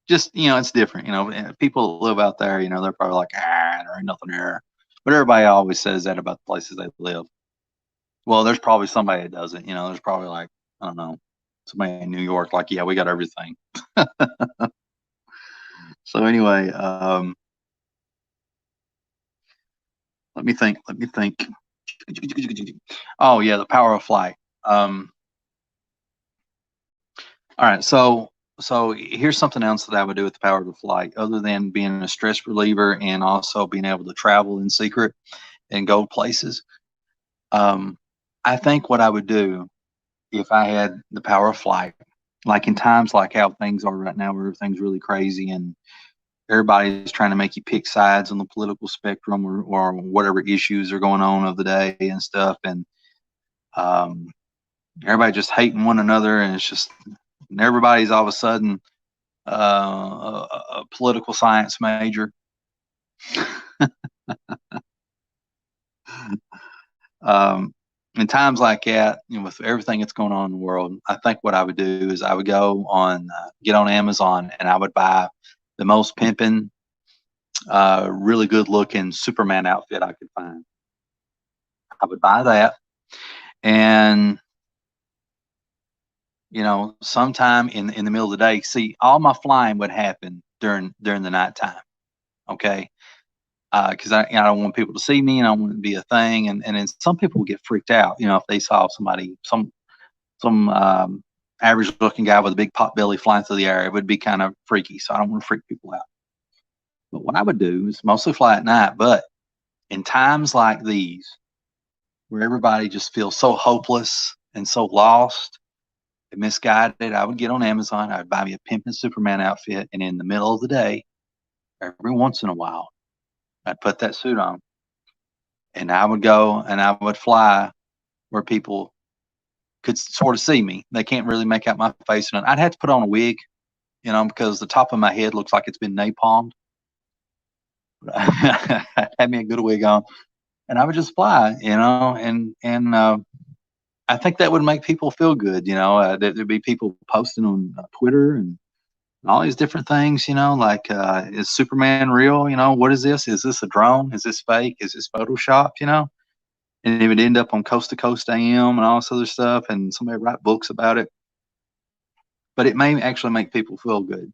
it's different. People that live out there, they're probably like, there ain't nothing there. But everybody always says that about the places they live. Well, there's probably somebody that doesn't. There's probably like, I don't know, somebody in New York, like, yeah, we got everything. So anyway, let me think. Oh yeah, the power of flight. All right, so here's something else that I would do with the power of flight, other than being a stress reliever and also being able to travel in secret and go places. I think what I would do if I had the power of flight, like in times like how things are right now, where everything's really crazy and everybody's trying to make you pick sides on the political spectrum, or whatever issues are going on of the day and stuff. And everybody just hating one another, and it's just, and everybody's all of a sudden a political science major. In times like that, with everything that's going on in the world, I think what I would do is I would go on, get on Amazon, and I would buy the most pimping, really good looking Superman outfit I could find. I would buy that, and sometime in the middle of the day, see, all my flying would happen during the nighttime. Okay, because I don't want people to see me, and I don't want it to be a thing. And then some people would get freaked out, if they saw somebody, some average looking guy with a big pot belly flying through the air. It would be kind of freaky, so I don't want to freak people out. But what I would do is mostly fly at night. But in times like these, where everybody just feels so hopeless and so lost and misguided, I would get on Amazon. I would buy me a pimpin' Superman outfit, and in the middle of the day, every once in a while, I'd put that suit on, and I would go and I would fly where people could sort of see me. They can't really make out my face, and I'd have to put on a wig, because the top of my head looks like it's been napalmed. I had me a good wig on, and I would just fly, and I think that would make people feel good. There'd be people posting on Twitter and all these different things. Like, is Superman real? What is this? Is this a drone? Is this fake? Is this Photoshop? And it would end up on Coast to Coast AM and all this other stuff, and somebody write books about it. But it may actually make people feel good.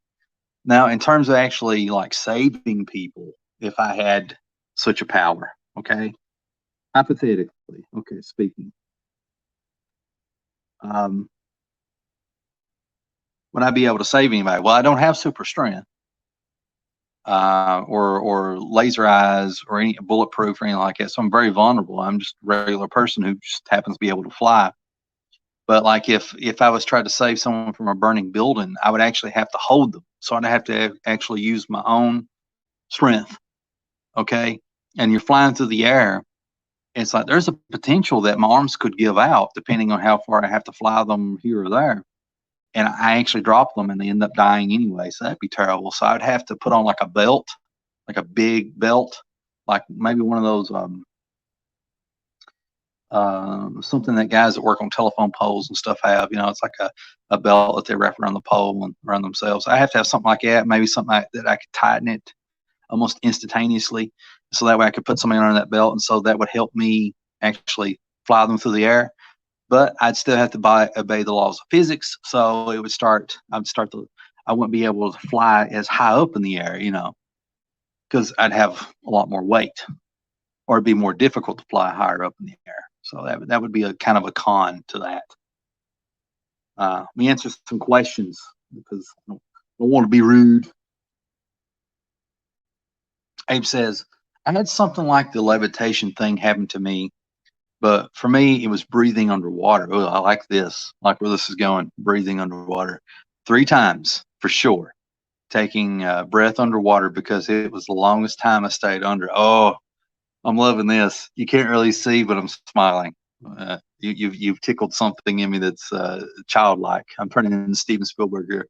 Now, in terms of actually like saving people, if I had such a power, okay, hypothetically, okay, speaking, would I be able to save anybody? Well, I don't have super strength, or laser eyes, or any bulletproof or anything like that. So I'm very vulnerable. I'm just a regular person who just happens to be able to fly. But like if I was trying to save someone from a burning building, I would actually have to hold them. So I'd have to actually use my own strength. Okay. And you're flying through the air. It's like there's a potential that my arms could give out depending on how far I have to fly them here or there. And I actually drop them and they end up dying anyway. So that'd be terrible. So I'd have to put on like a belt, like a big belt, like maybe one of those something that guys that work on telephone poles and stuff have. It's like a belt that they wrap around the pole and around themselves. I have to have something like that, maybe something that I could tighten it almost instantaneously, so that way I could put something under that belt, and so that would help me actually fly them through the air. But I'd still have to obey the laws of physics, so I wouldn't be able to fly as high up in the air, because I'd have a lot more weight, or it'd be more difficult to fly higher up in the air. So that would be a kind of a con to that. Let me answer some questions because I don't want to be rude. Abe says, I had something like the levitation thing happen to me, but for me, it was breathing underwater. Oh, I like this. I like where this is going. Breathing underwater 3 times for sure. Taking breath underwater because it was the longest time I stayed under. Oh, I'm loving this. You can't really see, but I'm smiling. You've tickled something in me that's childlike. I'm turning into Steven Spielberg here.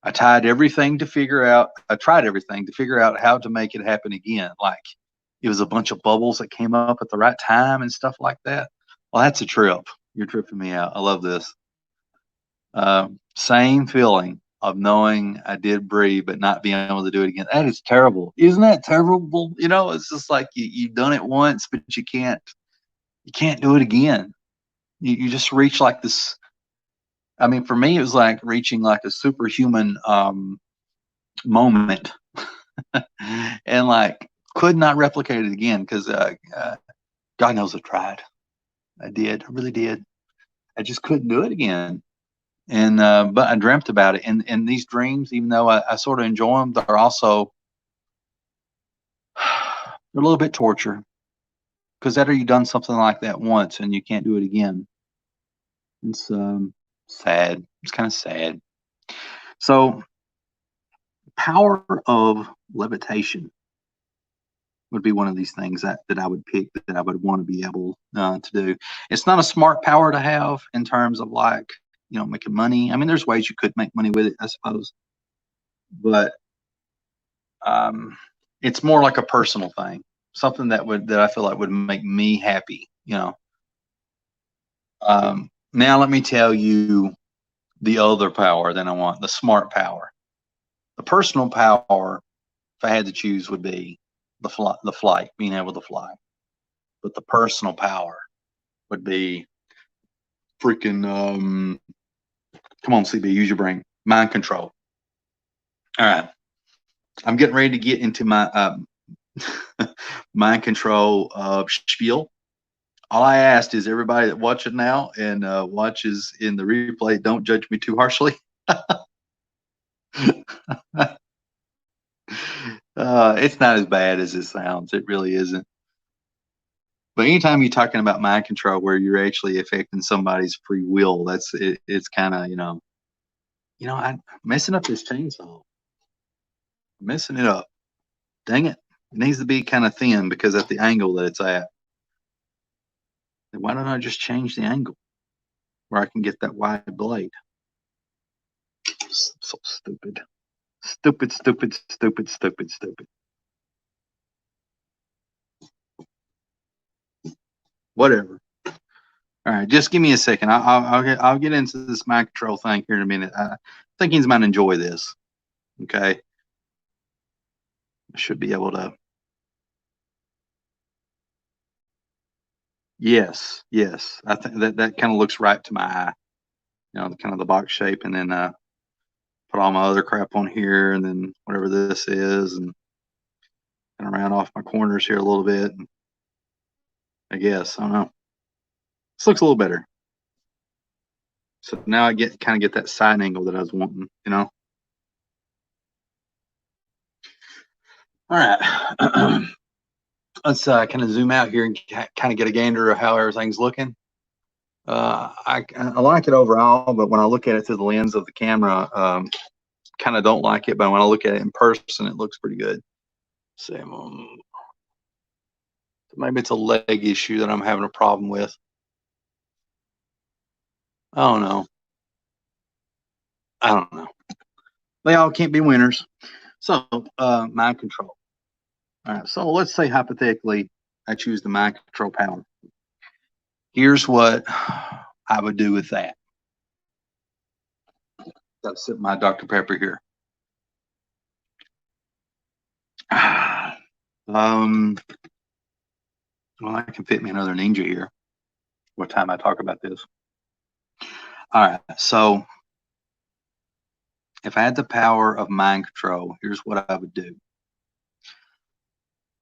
I tried everything to figure out how to make it happen again. Like it was a bunch of bubbles that came up at the right time and stuff like that. Well, that's a trip. You're tripping me out. I love this. Same feeling of knowing I did breathe, but not being able to do it again. That is terrible. Isn't that terrible? It's just like you've done it once, but you can't do it again. You just reach like this. I mean, for me, it was like reaching like a superhuman moment, and like could not replicate it again because God knows I tried. I did. I really did. I just couldn't do it again. And but I dreamt about it. And these dreams, even though I sort of enjoy them, they're also they're a little bit torture because after you've done something like that once and you can't do it again, it's sad. It's kind of sad. So, power of levitation. would be one of these things that I would pick, that I would want to be able to do. It's not a smart power to have in terms of, like, you know, making money. I mean, there's ways you could make money with it, I suppose, but it's more like a personal thing, something that I feel like would make me happy, you know. Now let me tell you the other power that I want, the smart power. The personal power, if I had to choose, would be the flight, being able to fly. But the personal power would be freaking come on, CB, use your brain. Mind control. All right. I'm getting ready to get into my mind control spiel. All I asked is everybody that watches now and watches in the replay, don't judge me too harshly. It's not as bad as it sounds. It really isn't. But anytime you're talking about mind control, where you're actually affecting somebody's free will, it's kind of, I'm messing up this chainsaw. I'm messing it up. Dang it. It needs to be kind of thin because at the angle that it's at. Why don't I just change the angle where I can get that wide blade? So stupid. Stupid, stupid, stupid, stupid, stupid. Whatever. All right, just give me a second. I'll get into this mind control thing here in a minute. I think he's might enjoy this. Okay. I should be able to. Yes, yes. I think that kind of looks right to my eye. You know, kind of the box shape, and then put all my other crap on here, and then whatever this is, and kind of round off my corners here a little bit. I guess, I don't know. This looks a little better. So now I kind of get that side angle that I was wanting, you know. All right. Let's kind of zoom out here and kind of get a gander of how everything's looking. I like it overall, but when I look at it through the lens of the camera, kind of don't like it. But when I look at it in person, it looks pretty good. So maybe it's a leg issue that I'm having a problem with. I don't know. I don't know. They all can't be winners. So mind control. All right. So let's say hypothetically I choose the mind control power. Here's what I would do with that. Got to sip my Dr. Pepper here. Well, I can fit me another ninja here. What time I talk about this? All right. So if I had the power of mind control, here's what I would do.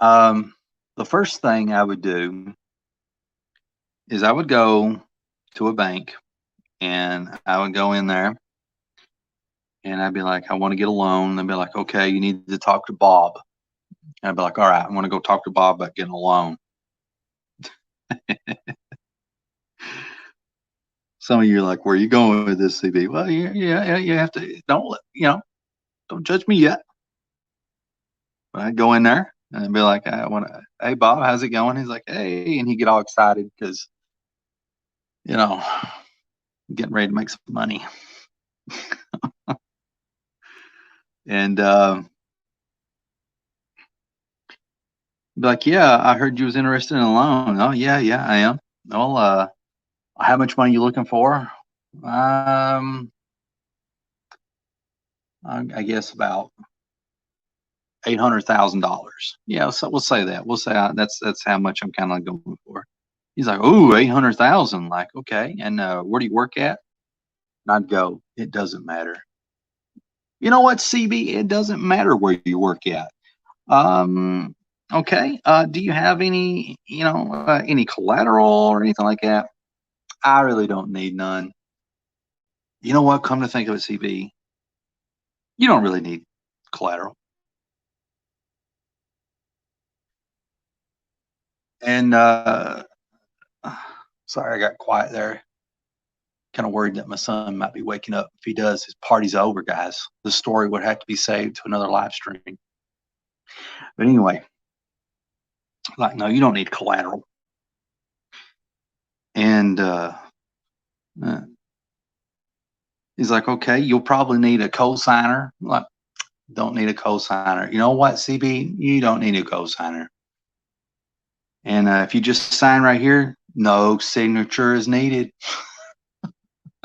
The first thing I would do is I would go to a bank and I would go in there and I'd be like, I want to get a loan. They'd be like, okay, you need to talk to Bob. And I'd be like, all right, I want to go talk to Bob about getting a loan. Some of you are like, where are you going with this, CB? Well, yeah, you have to, don't judge me yet. But I'd go in there and I'd be like, hey, Bob, how's it going? He's like, hey, and he'd get all excited because, getting ready to make some money. And be like, yeah, I heard you was interested in a loan. Oh, yeah, I am. Well, how much money you looking for? I guess about $800,000. Yeah, so we'll say that. We'll say that's how much I'm kind of going for. He's like, ooh, 800,000. Like, okay. And where do you work at? And I'd go, it doesn't matter. You know what, CB? It doesn't matter where you work at. Okay. Do you have any, any collateral or anything like that? I really don't need none. You know what? Come to think of it, CB, you don't really need collateral. And sorry, I got quiet there. Kind of worried that my son might be waking up. If he does, his party's over, guys. The story would have to be saved to another live stream. But anyway, Like, no, you don't need collateral. And he's like, okay, you'll probably need a cosigner. I'm like, don't need a cosigner. You know what, CB? You don't need a cosigner. And if you just sign right here, no signature is needed.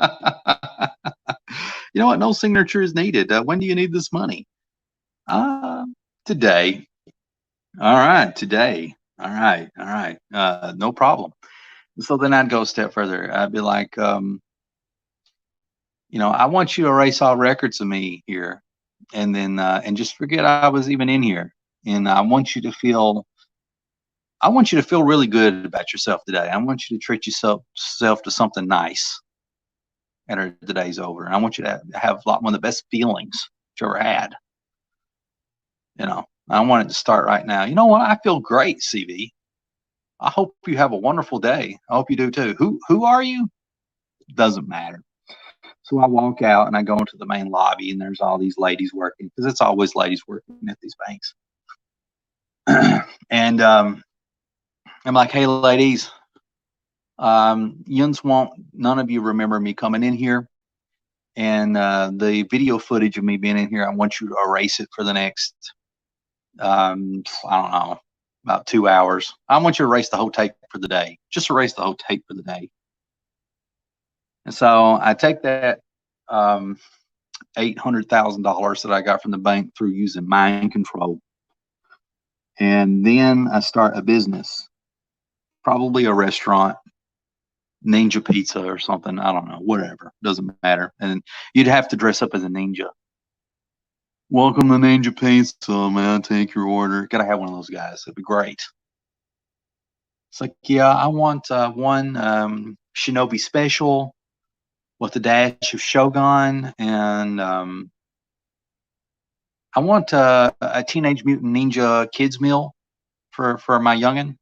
You know what? No signature is needed. When do you need this money? Today. All right, today. All right, all right. No problem. So then I'd go a step further. I'd be like, I want you to erase all records of me here, and then and just forget I was even in here. And I want you to feel really good about yourself today. I want you to treat yourself to something nice after the day's over. And I want you to have one of the best feelings you ever had. I want it to start right now. You know what? I feel great, CV. I hope you have a wonderful day. I hope you do too. Who are you? Doesn't matter. So I walk out and I go into the main lobby, and there's all these ladies working, because it's always ladies working at these banks. And I'm like, hey, ladies, Yuns won't none of you remember me coming in here. And the video footage of me being in here, I want you to erase it for the next, I don't know, about 2 hours. I want you to erase the whole tape for the day. Just erase the whole tape for the day. And so I take that $800,000 that I got from the bank through using mind control. And then I start a business, probably a restaurant, Ninja Pizza or something. I don't know, whatever. Doesn't matter. And you'd have to dress up as a ninja. Welcome to Ninja Pizza, man. Take your order. Gotta have one of those guys. It'd be great. It's like, yeah, I want one Shinobi special with a dash of Shogun, and I want a Teenage Mutant Ninja kids meal for my youngin'.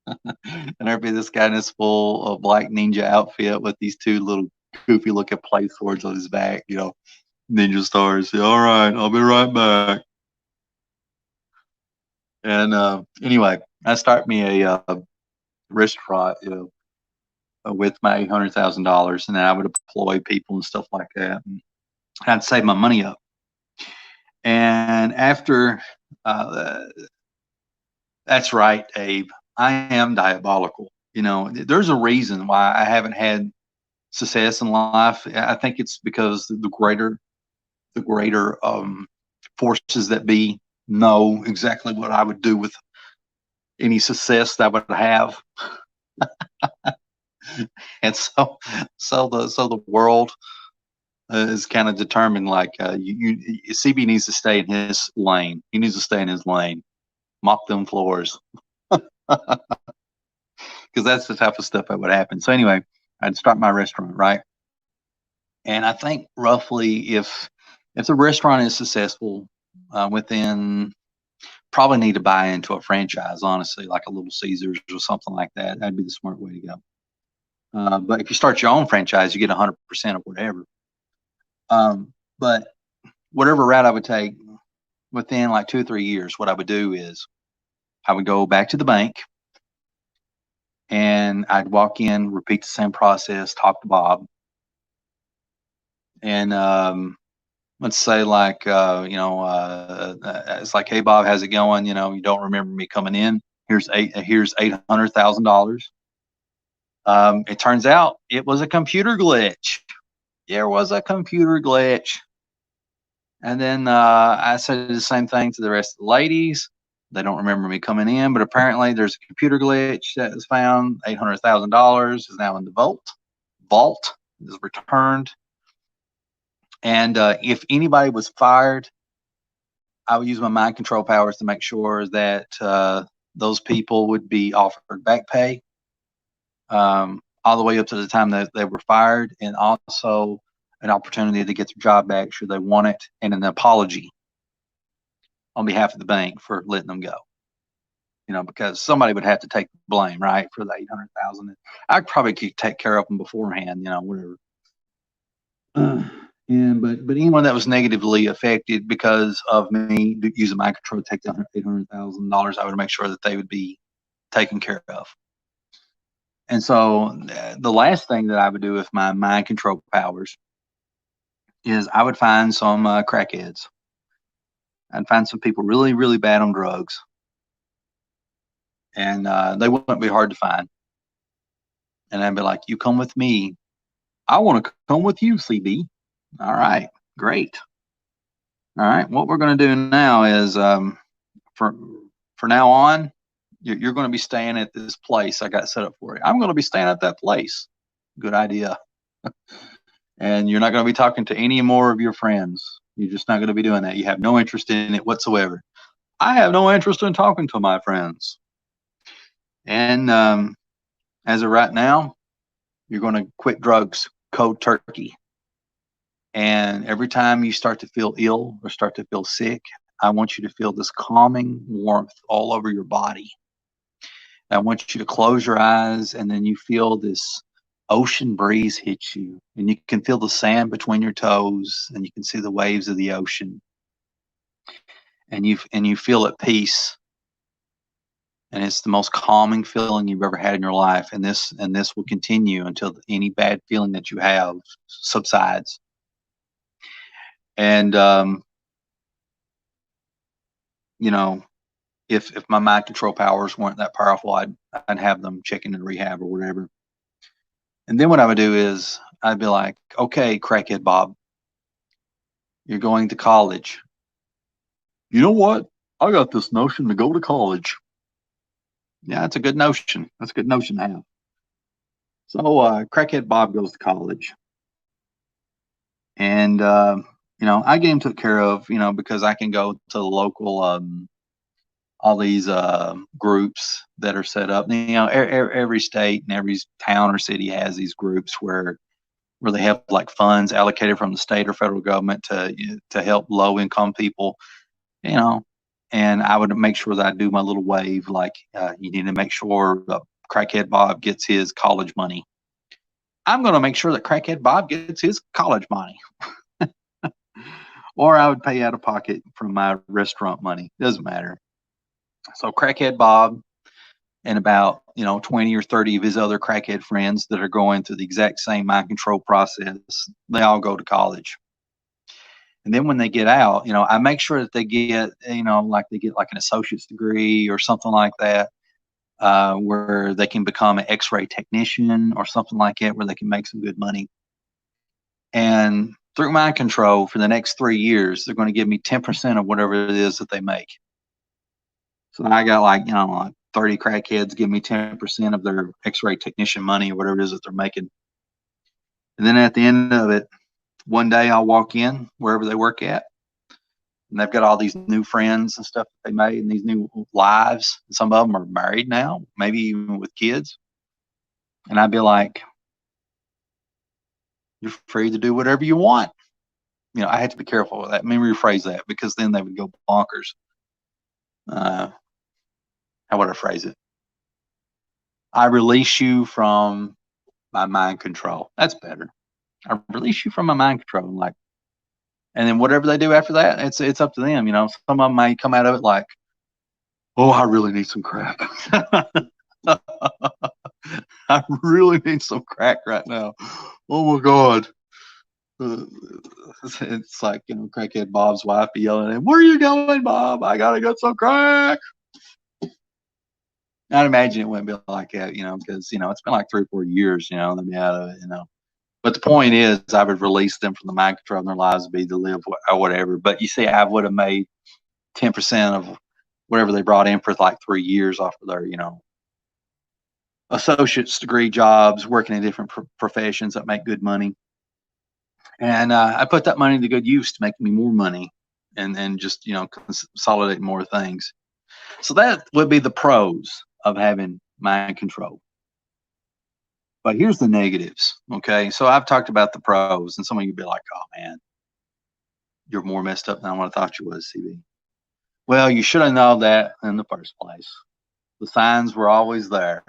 And there'd be this guy in his full black ninja outfit with these two little goofy looking play swords on his back, ninja stars. Yeah, all right, I'll be right back. And anyway, I start me a restaurant, with my $800,000, and then I would employ people and stuff like that, and I'd save my money up. And after, that's right, Abe, I am diabolical. There's a reason why I haven't had success in life. I think it's because the greater forces that be know exactly what I would do with any success that I would have. And so the world is kind of determined, like, CB needs to stay in his lane. He needs to stay in his lane. Mop them floors. Because that's the type of stuff that would happen. So anyway, I'd start my restaurant, right? And I think roughly if the restaurant is successful, within, probably need to buy into a franchise, honestly, like a Little Caesars or something like that. That'd be the smart way to go. But if you start your own franchise, you get 100% of whatever. But whatever route I would take, within like 2 or 3 years, what I would do is I would go back to the bank, and I'd walk in, repeat the same process, talk to Bob, and let's say, like, it's like, hey, Bob, how's it going? You don't remember me coming in. Here's $800,000. It turns out it was a computer glitch. There was a computer glitch. And then I said the same thing to the rest of the ladies. They don't remember me coming in, but apparently there's a computer glitch that was found. $800,000 is now in the vault. Vault is returned. And if anybody was fired, I would use my mind control powers to make sure that those people would be offered back pay, all the way up to the time that they were fired, and also an opportunity to get their job back should they want it, and an apology on behalf of the bank for letting them go. Because somebody would have to take the blame, right, for the 800,000. I probably could take care of them beforehand, whatever. But anyone that was negatively affected because of me using mind control to take down $800,000, I would make sure that they would be taken care of. And so the last thing that I would do with my mind control powers is I would find some crackheads. I'd find some people really, really bad on drugs. And they wouldn't be hard to find. And I'd be like, you come with me. I want to come with you, CB. All right, great. All right, what we're going to do now is for now on, you're going to be staying at this place I got set up for you. I'm going to be staying at that place. Good idea. And you're not going to be talking to any more of your friends. You're just not going to be doing that. You have no interest in it whatsoever. I have no interest in talking to my friends. And as of right now, you're going to quit drugs cold turkey. And every time you start to feel ill or start to feel sick, I want you to feel this calming warmth all over your body. I want you to close your eyes, and then you feel this ocean breeze hit you, and you can feel the sand between your toes, and you can see the waves of the ocean, and you feel at peace. And it's the most calming feeling you've ever had in your life, and this will continue until any bad feeling that you have subsides. And you know, if my mind control powers weren't that powerful, I'd have them check into rehab or whatever. And then what I would do is I'd be like, okay, crackhead Bob, you're going to college. You know what? I got this notion to go to college. Yeah, that's a good notion. That's a good notion to have. So crackhead Bob goes to college. And, you know, I get him took care of, you know, because I can go to the local, all these groups that are set up. You know, every state and every town or city has these groups where they have like funds allocated from the state or federal government to help low income people, you know. And I would make sure that I do my little wave, like you need to make sure crackhead Bob gets his college money. I'm going to make sure that crackhead Bob gets his college money. Or I would pay out of pocket from my restaurant money. Doesn't matter. So crackhead Bob and about 20 or 30 of his other crackhead friends that are going through the exact same mind control process, they all go to college. And then when they get out, I make sure that they get, like they get like an associate's degree or something like that, where they can become an X-ray technician or something like that, where they can make some good money. And through mind control for the next 3 years, they're going to give me 10% of whatever it is that they make. So I got like 30 crackheads give me 10% of their X-ray technician money or whatever it is that they're making. And then at the end of it, one day I'll walk in wherever they work at, and they've got all these new friends and stuff that they made and these new lives. Some of them are married now, maybe even with kids. And I'd be like, you're free to do whatever you want. I had to be careful with that. Let me rephrase that, because then they would go bonkers. How would I phrase it? I release you from my mind control. That's better. I release you from my mind control. And then whatever they do after that, it's up to them. Some of them may come out of it like, oh, I really need some crack. I really need some crack right now. Oh my God. It's like, crackhead Bob's wife be yelling at him, where are you going, Bob? I gotta get some crack. I'd imagine it wouldn't be like that, because, it's been like 3 or 4 years, they'll be out of it, But the point is, I would release them from the mind control, and their lives would be to live or whatever. But you see, I would have made 10% of whatever they brought in for like 3 years off of their, associate's degree jobs, working in different professions that make good money. And I put that money to good use to make me more money and just, consolidate more things. So that would be the pros of having mind control. But here's the negatives, okay? So I've talked about the pros, and some of you be like, oh, man, you're more messed up than what I thought you was, CB. Well, you should have known that in the first place. The signs were always there.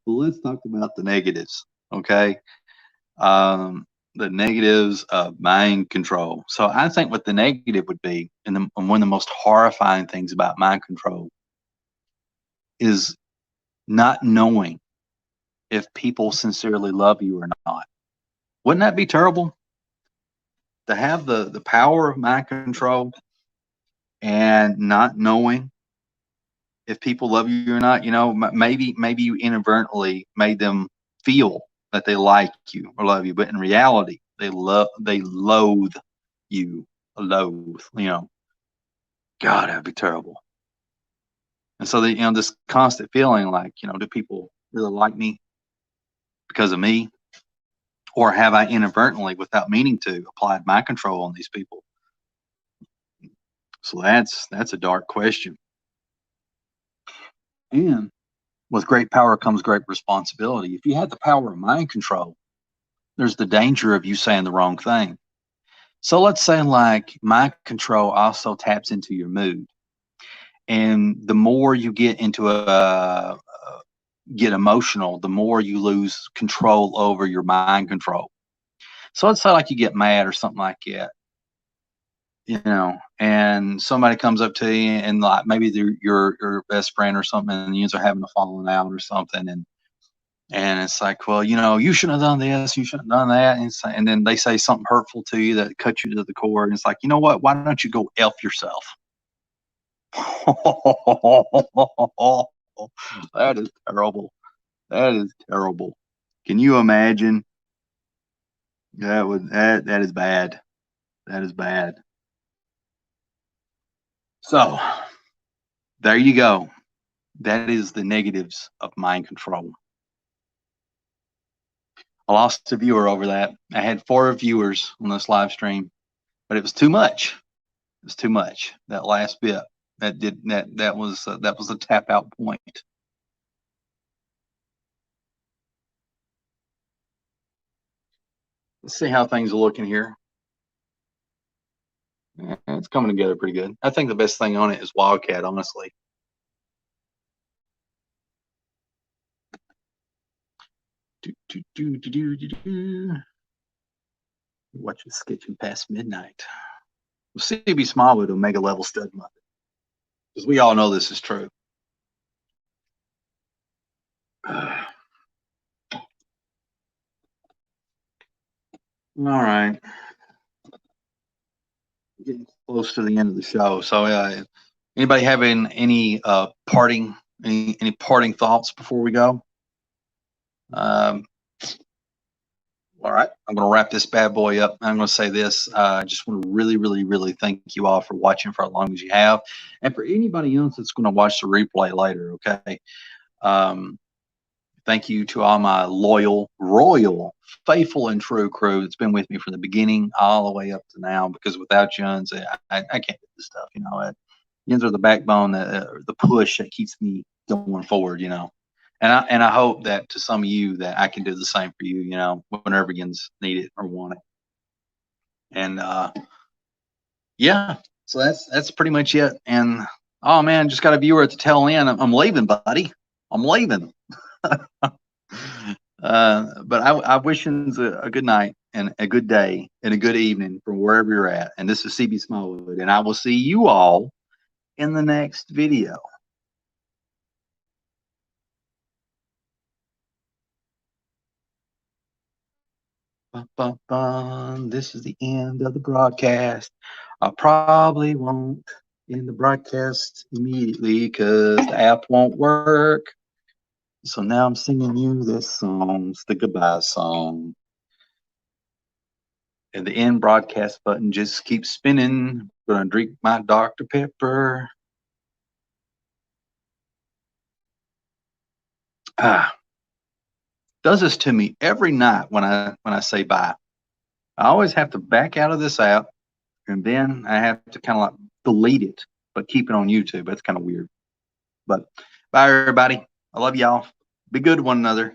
Well, let's talk about the negatives, okay? the negatives of mind control. So I think what the negative would be, and one of the most horrifying things about mind control is not knowing if people sincerely love you or not. Wouldn't that be terrible to have the power of mind control and not knowing if people love you or not? You know, maybe you inadvertently made them feel that they like you or love you, but in reality, they loathe you, loathe. You know, God, that'd be terrible. And so this constant feeling like, do people really like me because of me, or have I inadvertently, without meaning to, applied mind control on these people? So that's a dark question. And with great power comes great responsibility. If you have the power of mind control, there's the danger of you saying the wrong thing. So let's say like mind control also taps into your mood. And the more you get get emotional, the more you lose control over your mind control. So let's say like you get mad or something like that, and somebody comes up to you and like maybe they're your best friend or something, and you are having a falling out or something, and it's like, well, you shouldn't have done this, you shouldn't have done that, and then they say something hurtful to you that cuts you to the core, and it's like, you know what? Why don't you go F yourself? That is terrible. That is terrible. Can you imagine? That is bad. That is bad. So there you go. That is the negatives of mind control. I lost a viewer over that. I had 4 viewers on this live stream, but it was too much. It was too much. That last bit that was a tap out point. Let's see how things are looking here. Yeah, it's coming together pretty good. I think the best thing on it is Wildcat, honestly. Watch it sketching past midnight. CB Smallwood, Omega level stud mother. Because we all know this is true. All right. Getting close to the end of the show. So anybody having any parting thoughts before we go? All right, I'm going to wrap this bad boy up. I'm going to say this. I just want to really, really, really thank you all for watching for as long as you have. And for anybody else that's going to watch the replay later, okay? Thank you to all my loyal, faithful, and true crew that's been with me from the beginning all the way up to now, because without you, I can't do this stuff. Yins are the backbone, the push that keeps me going forward, And I hope that to some of you that I can do the same for you, whenever yins need it or want it. And yeah, so that's pretty much it. And oh man, just got a viewer at the tail end. I'm leaving, buddy. I'm leaving. But I wish you a good night and a good day and a good evening from wherever you're at. And this is CB Smallwood, and I will see you all in the next video. This is the end of the broadcast. I probably won't end the broadcast immediately because the app won't work. So now I'm singing you this song. It's the goodbye song. And the end broadcast button just keeps spinning. I'm gonna drink my Dr. Pepper. Does this to me every night when I say bye. I always have to back out of this app, and then I have to kind of like delete it, but keep it on YouTube. That's kind of weird. But bye, everybody. I love y'all. Be good to one another.